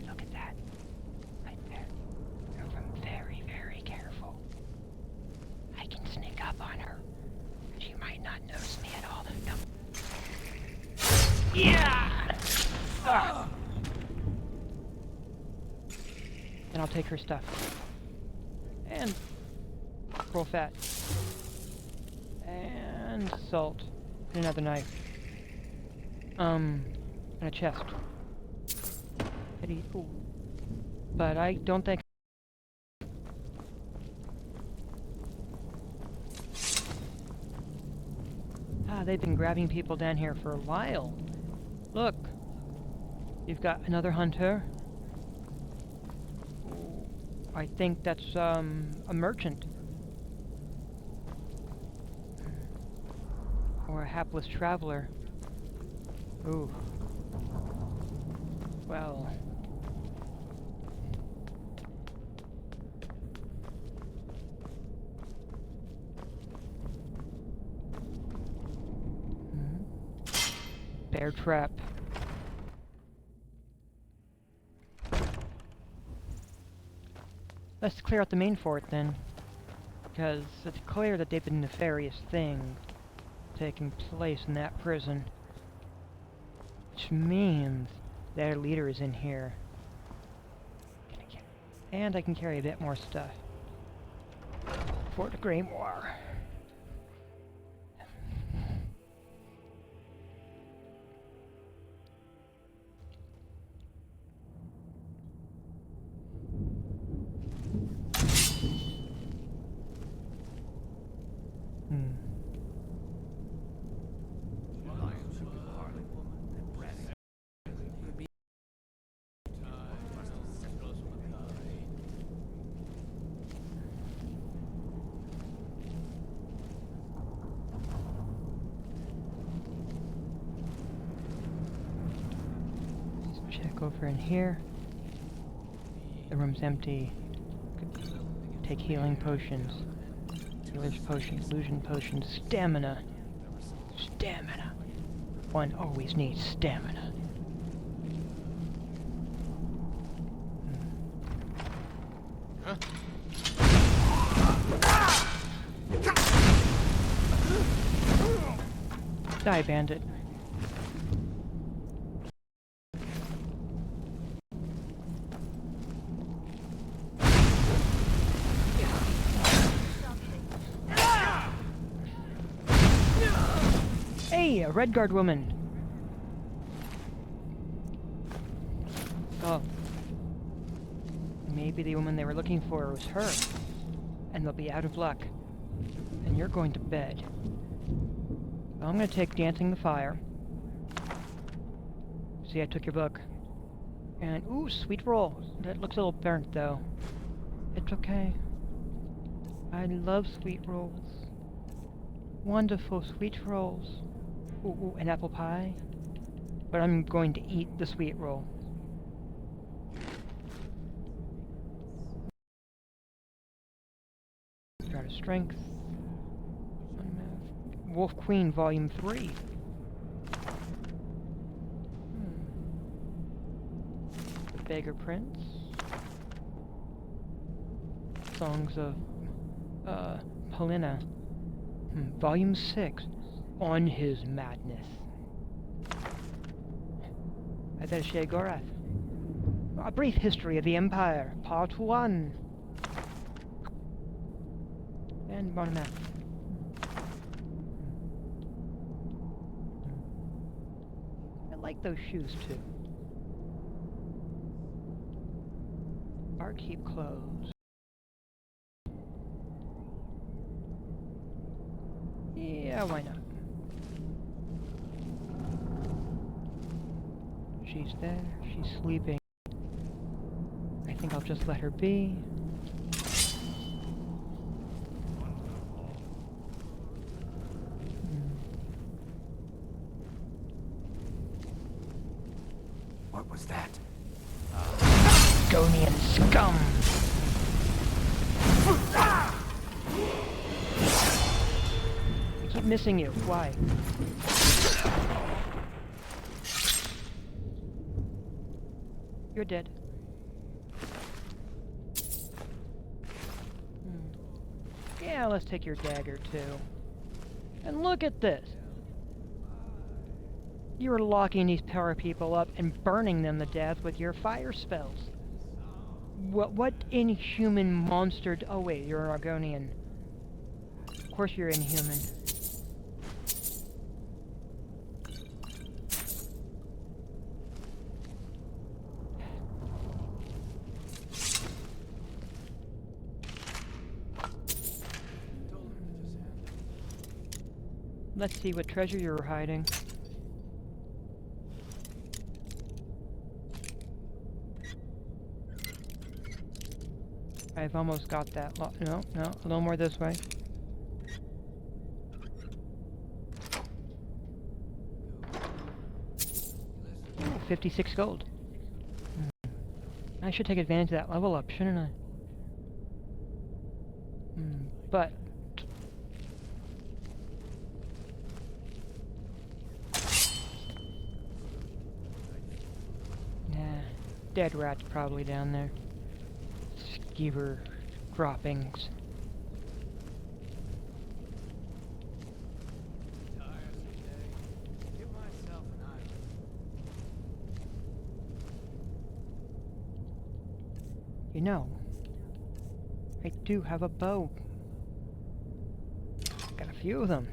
Look at that. Right there. If I'm very, very careful, I can sneak up on her. She might not notice me at all. No. Yeah! Ah. And I'll take her stuff. And roll fat. And salt. And another knife. And a chest. Ooh. But I don't think... Ah, they've been grabbing people down here for a while. Look. You've got another hunter. I think that's, a merchant. Or a hapless traveler. Ooh. Well. Bear trap. Let's clear out the main fort then, because it's clear that they've been nefarious things taking place in that prison, which means their leader is in here. And I can carry a bit more stuff. Fort Greymoor. Look over in here. The room's empty. Take healing potions. Healer's potion, illusion potion, stamina. Stamina. One always needs stamina. Huh? Die, bandit. Hey, a Redguard woman. Oh. Maybe the woman they were looking for was her. And they'll be out of luck. And you're going to bed. I'm gonna take Dancing the Fire. See, I took your book. And, ooh, sweet roll. That looks a little burnt, though. It's okay. I love sweet rolls. Wonderful sweet rolls. Ooh, an apple pie. But I'm going to eat the sweet roll. Start of Strength. Wolf Queen, Volume 3. The Beggar Prince. Songs of Polina. Volume 6. On His Madness. That is Shegorath. A Brief History of the Empire, Part 1. And Monomath. I like those shoes too. Barkeep clothes. Yeah, why not? She's there, she's sleeping. I think I'll just let her be. What was that? Gonian scum! I keep missing you. Why? You're dead. Yeah, let's take your dagger too. And look at this. You're locking these power people up and burning them to death with your fire spells. What inhuman monster... Oh wait, you're an Argonian. Of course you're inhuman. Let's see what treasure you're hiding. I've almost got that lot. No, a little more this way. Ooh, 56 gold. I should take advantage of that level up, shouldn't I? But... dead rat's probably down there. Skeever droppings. You know, I do have a bow. Got a few of them.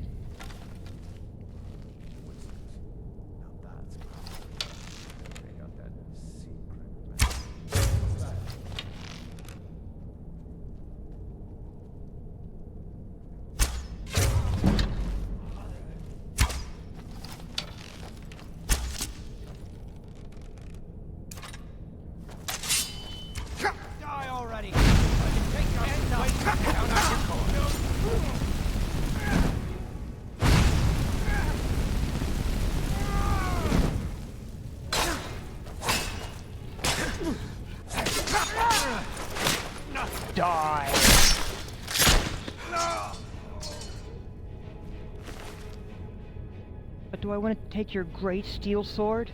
But do I want to take your great steel sword?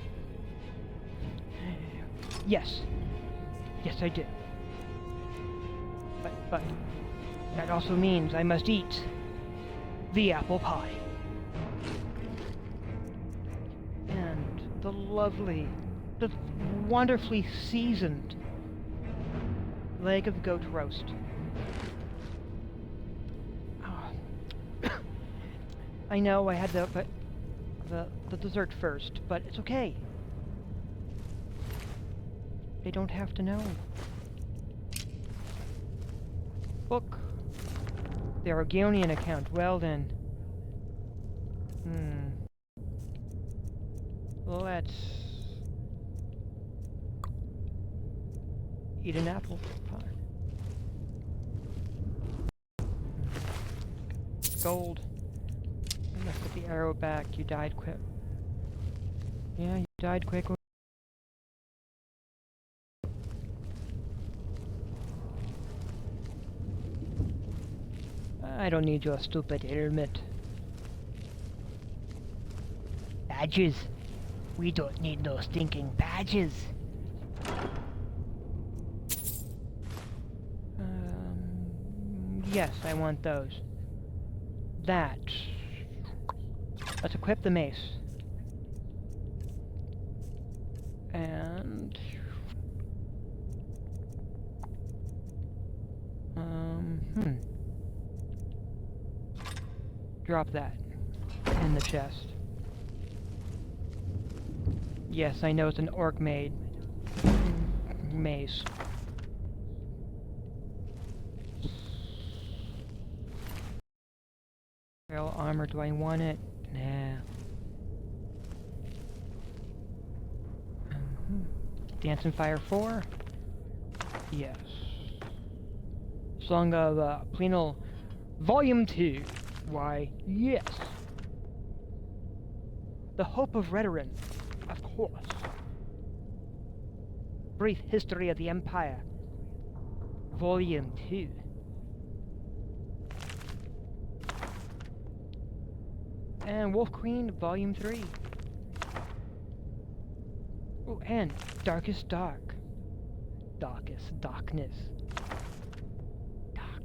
Yes. Yes, I do. But that also means I must eat the apple pie. And the lovely, the wonderfully seasoned leg of goat roast. Oh. I know I had the dessert first, but it's okay. They don't have to know. Book. The Argonian account. Well then. Let's eat an apple pie. Gold. Let's put the arrow back. You died quick. Yeah, you died quick. I don't need your stupid helmet. Badges? We don't need no stinking badges. Yes, I want those. That. Let's equip the mace. And... Drop that in the chest. Yes, I know it's an orc-made mace. Well, armor, do I want it? Nah. Dance and Fire 4? Yes. Song of Plenal Volume 2. Why, yes. The Hope of Whiterun, of course. Brief History of the Empire, Volume 2. And Wolf Queen, Volume 3. Oh, and Darkest Dark. Darkest Darkness. Dark.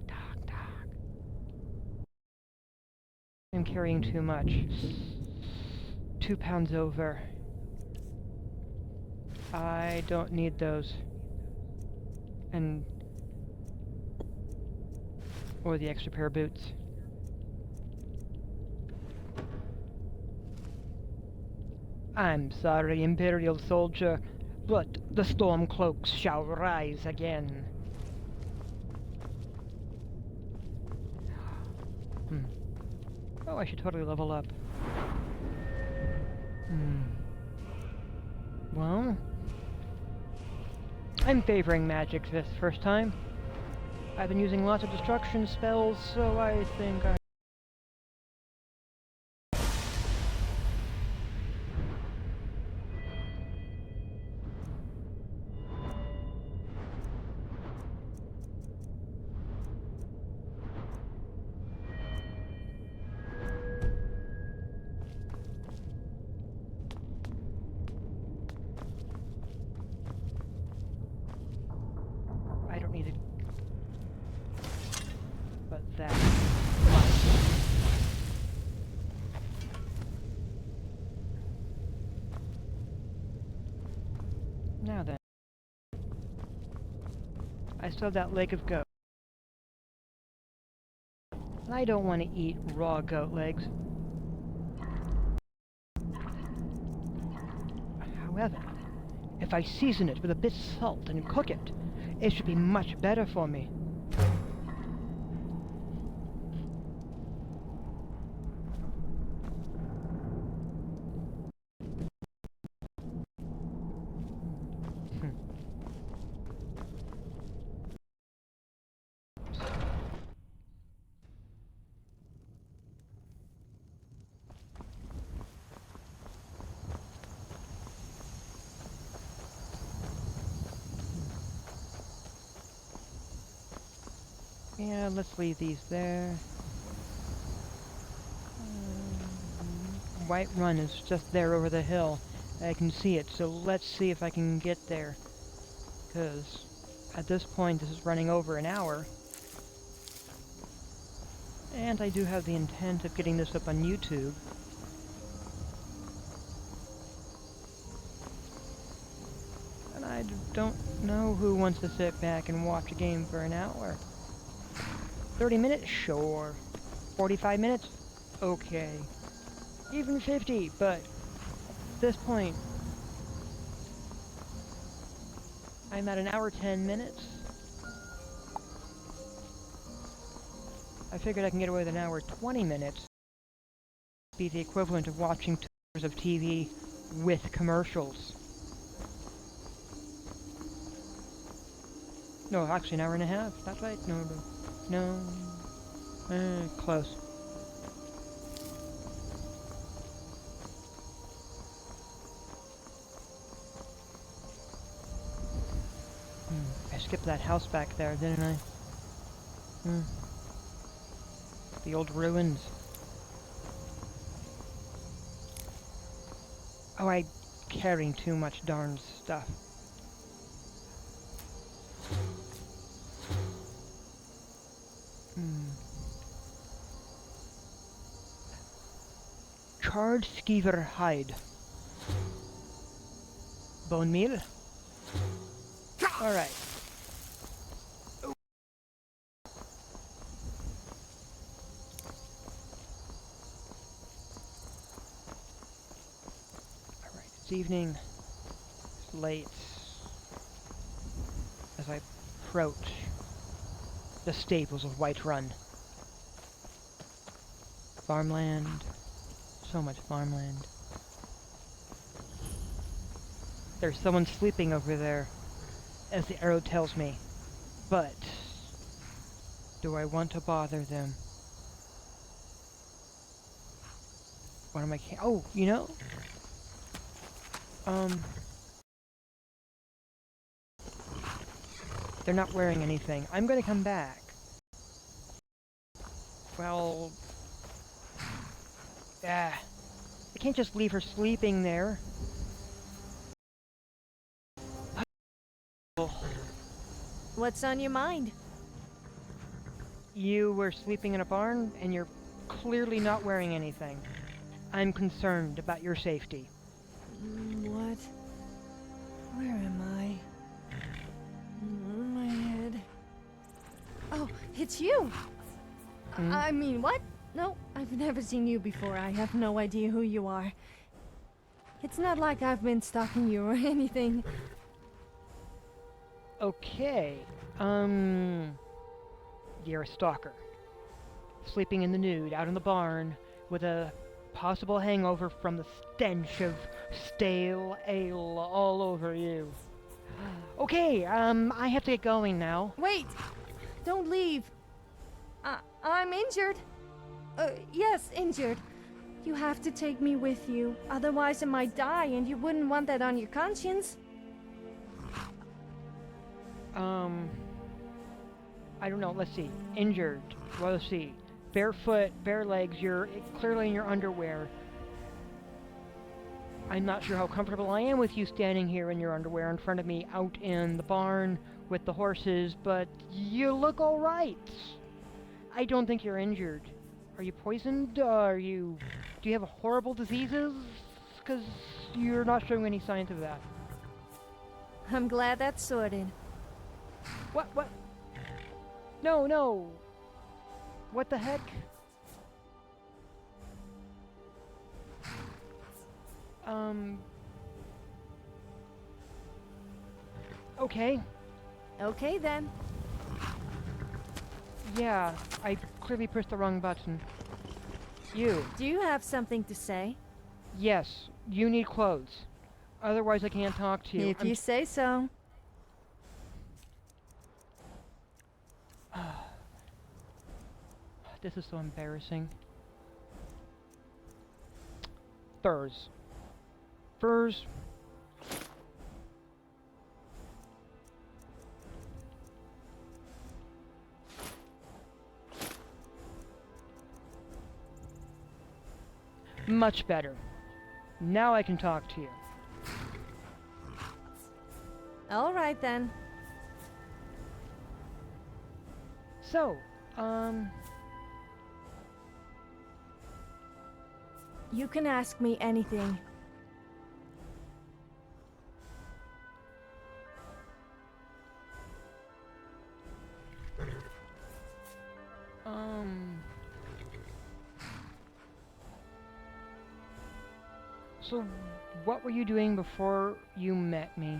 I'm carrying too much. 2 pounds over. I don't need those. And... or the extra pair of boots. I'm sorry, Imperial soldier, but the Stormcloaks shall rise again. Oh, I should totally level up. Well... I'm favoring magic this first time. I've been using lots of destruction spells, so I think I... Now then. I still have that leg of goat. And I don't want to eat raw goat legs. However, if I season it with a bit of salt and cook it, it should be much better for me. Yeah, let's leave these there. Whiterun is just there over the hill. I can see it, so let's see if I can get there. Because at this point, this is running over an hour. And I do have the intent of getting this up on YouTube. And I don't know who wants to sit back and watch a game for an hour. 30 minutes? Sure. 45 minutes? Okay. Even 50, but at this point, I'm at an hour 10 minutes. I figured I can get away with an hour 20 minutes. Be the equivalent of watching 2 hours of TV with commercials. No, actually an hour and a half. That's right. No. Close. I skipped that house back there, didn't I? The old ruins. Oh, I'm carrying too much darn stuff. Charred skeever hide. Bone meal? Alright. It's evening. It's late. As I approach the stables of Whiterun. Farmland. So much farmland. There's someone sleeping over there, as the arrow tells me. But do I want to bother them? What am I oh, you know? They're not wearing anything. I'm gonna come back. Well... I can't just leave her sleeping there. What's on your mind? You were sleeping in a barn, and you're clearly not wearing anything. I'm concerned about your safety. What? Where am I? My head. Oh, it's you! I mean, what? No, I've never seen you before. I have no idea who you are. It's not like I've been stalking you or anything. Okay, you're a stalker. Sleeping in the nude, out in the barn, with a possible hangover from the stench of stale ale all over you. Okay, I have to get going now. Wait! Don't leave! I'm injured. Yes, injured. You have to take me with you, otherwise I might die and you wouldn't want that on your conscience. I don't know, let's see. Injured. Well, let's see. Barefoot, bare legs, you're clearly in your underwear. I'm not sure how comfortable I am with you standing here in your underwear in front of me out in the barn with the horses, but you look alright. I don't think you're injured. Are you poisoned? Do you have horrible diseases? Because you're not showing any signs of that. I'm glad that's sorted. What? No. What the heck? Okay. Okay then. Yeah, I clearly pushed the wrong button. You. Do you have something to say? Yes, you need clothes. Otherwise I can't talk to you. If you say so. This is so embarrassing. Furs. Much better. Now I can talk to you. All right then. So, You can ask me anything. So, what were you doing before you met me?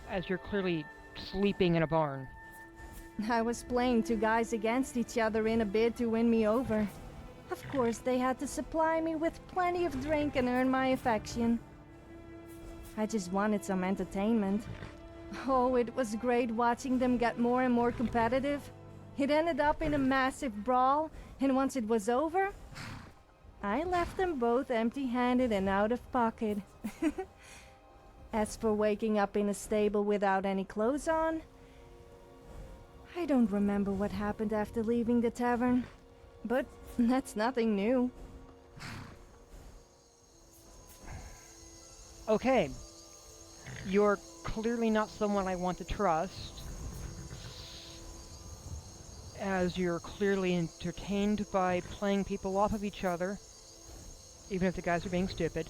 As you're clearly sleeping in a barn. I was playing two guys against each other in a bid to win me over. Of course, they had to supply me with plenty of drink and earn my affection. I just wanted some entertainment. Oh, it was great watching them get more and more competitive. It ended up in a massive brawl, and once it was over, I left them both empty-handed and out of pocket. As for waking up in a stable without any clothes on, I don't remember what happened after leaving the tavern, but that's nothing new. Okay. You're clearly not someone I want to trust, as you're clearly entertained by playing people off of each other, even if the guys are being stupid.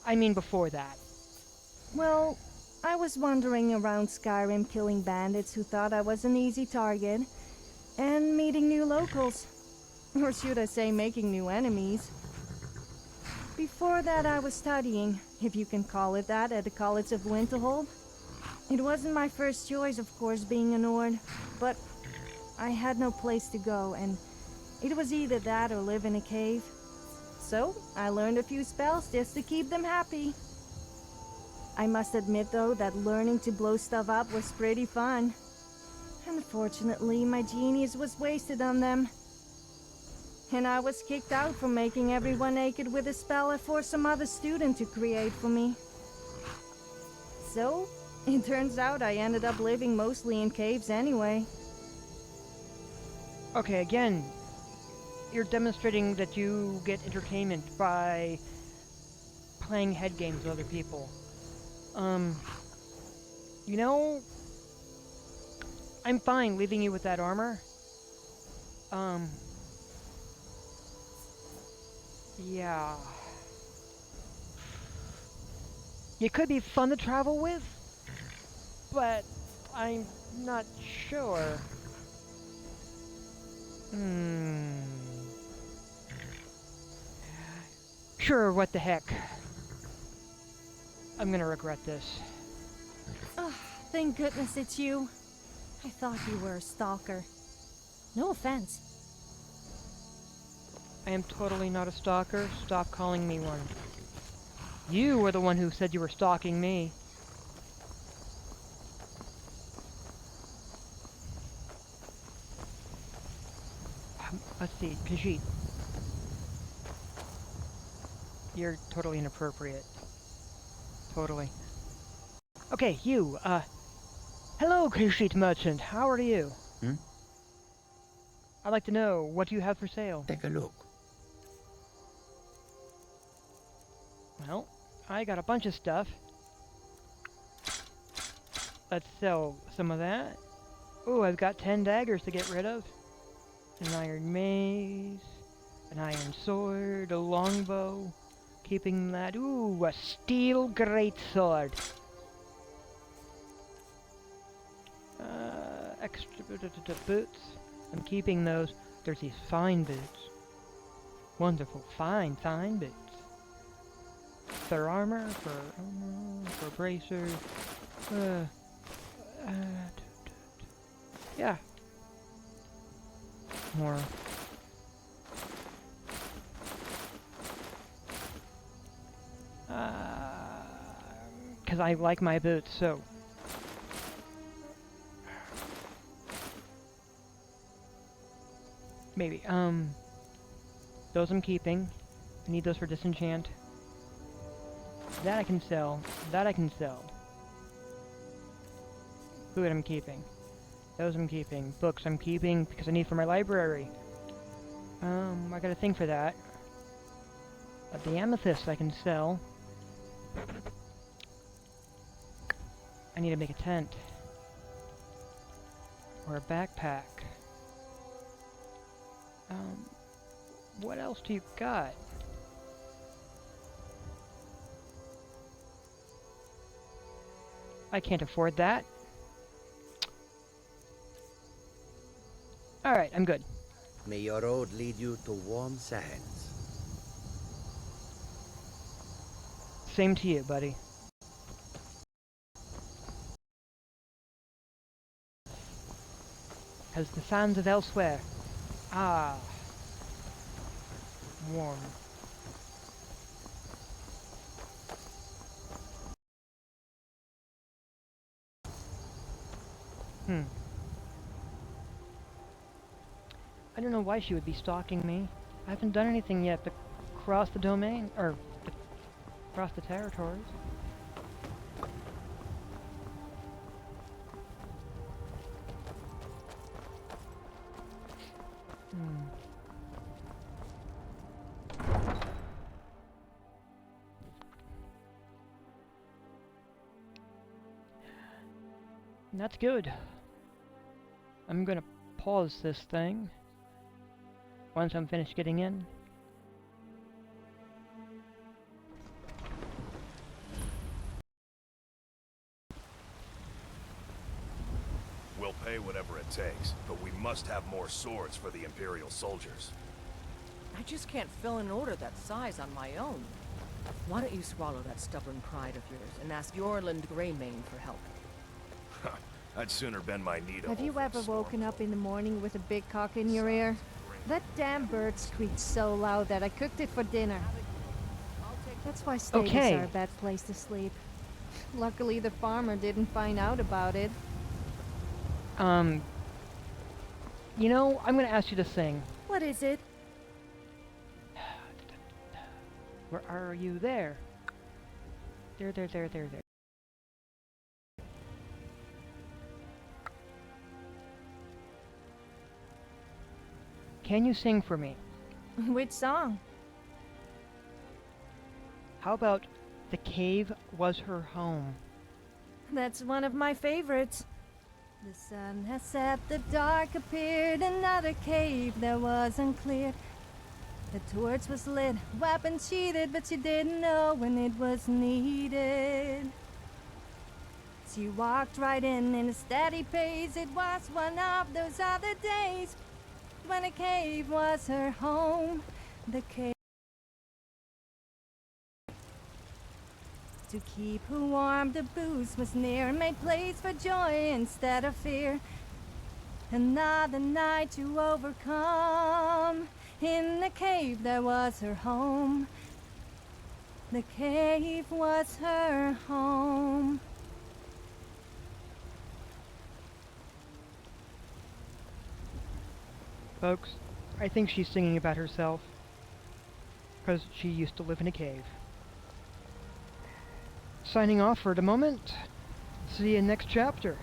I mean before that. Well, I was wandering around Skyrim killing bandits who thought I was an easy target, and meeting new locals. Or should I say making new enemies. Before that I was studying, if you can call it that, at the College of Winterhold. It wasn't my first choice, of course, being a Nord, but I had no place to go, and it was either that or live in a cave. So, I learned a few spells just to keep them happy. I must admit, though, that learning to blow stuff up was pretty fun. Unfortunately, my genius was wasted on them. And I was kicked out for making everyone naked with a spell I forced some other student to create for me. So, it turns out I ended up living mostly in caves anyway. Okay, again, you're demonstrating that you get entertainment by playing head games with other people. You know, I'm fine leaving you with that armor. Yeah. You could be fun to travel with, but I'm not sure. Sure, what the heck. I'm gonna regret this. Oh, thank goodness it's you. I thought you were a stalker. No offense. I am totally not a stalker. Stop calling me one. You were the one who said you were stalking me. Let's see, Khajiit. You're totally inappropriate. Totally. Okay, you, hello, Khajiit merchant. How are you? I'd like to know, what do you have for sale? Take a look. Well, I got a bunch of stuff. Let's sell some of that. Ooh, I've got 10 daggers to get rid of. An iron mace, an iron sword, a longbow. Keeping that. Ooh, a steel greatsword. Extra boots. I'm keeping those. There's these fine boots. Wonderful, fine boots. For armor, for bracers. Yeah. More. Because I like my boots, so. Maybe, those I'm keeping. I need those for disenchant. That I can sell. That I can sell. Food I'm keeping. Those I'm keeping. Books I'm keeping because I need for my library. I got a thing for that. The amethyst I can sell. I need to make a tent. Or a backpack. What else do you got? I can't afford that. Alright, I'm good. May your road lead you to warm sands. Same to you, buddy. As the sands of elsewhere. Ah. Warm. I don't know why she would be stalking me. I haven't done anything yet but cross the domain, or cross the territories. That's good. I'm gonna pause this thing once I'm finished getting in. We'll pay whatever it takes, but we must have more swords for the Imperial soldiers. I just can't fill an order that size on my own. Why don't you swallow that stubborn pride of yours and ask Yorland Greymane for help? I'd sooner bend my knee to Have you ever woken up in the morning with a big cock in your ear? That damn bird squeaked so loud that I cooked it for dinner. That's why stables are a bad place to sleep. Luckily the farmer didn't find out about it. You know, I'm gonna ask you to sing. What is it? Where are you? There. There. Can you sing for me? Which song? How about The Cave Was Her Home? That's one of my favorites. The sun has set, the dark appeared, another cave that wasn't cleared. The torch was lit, weapon sheathed, but she didn't know when it was needed. She walked right in a steady pace. It was one of those other days when a cave was her home. The cave. To keep her warm, the booze was near, made place for joy instead of fear. Another night to overcome. In the cave that was her home. The cave was her home. Folks, I think she's singing about herself, because she used to live in a cave. Signing off for the moment. See you next chapter.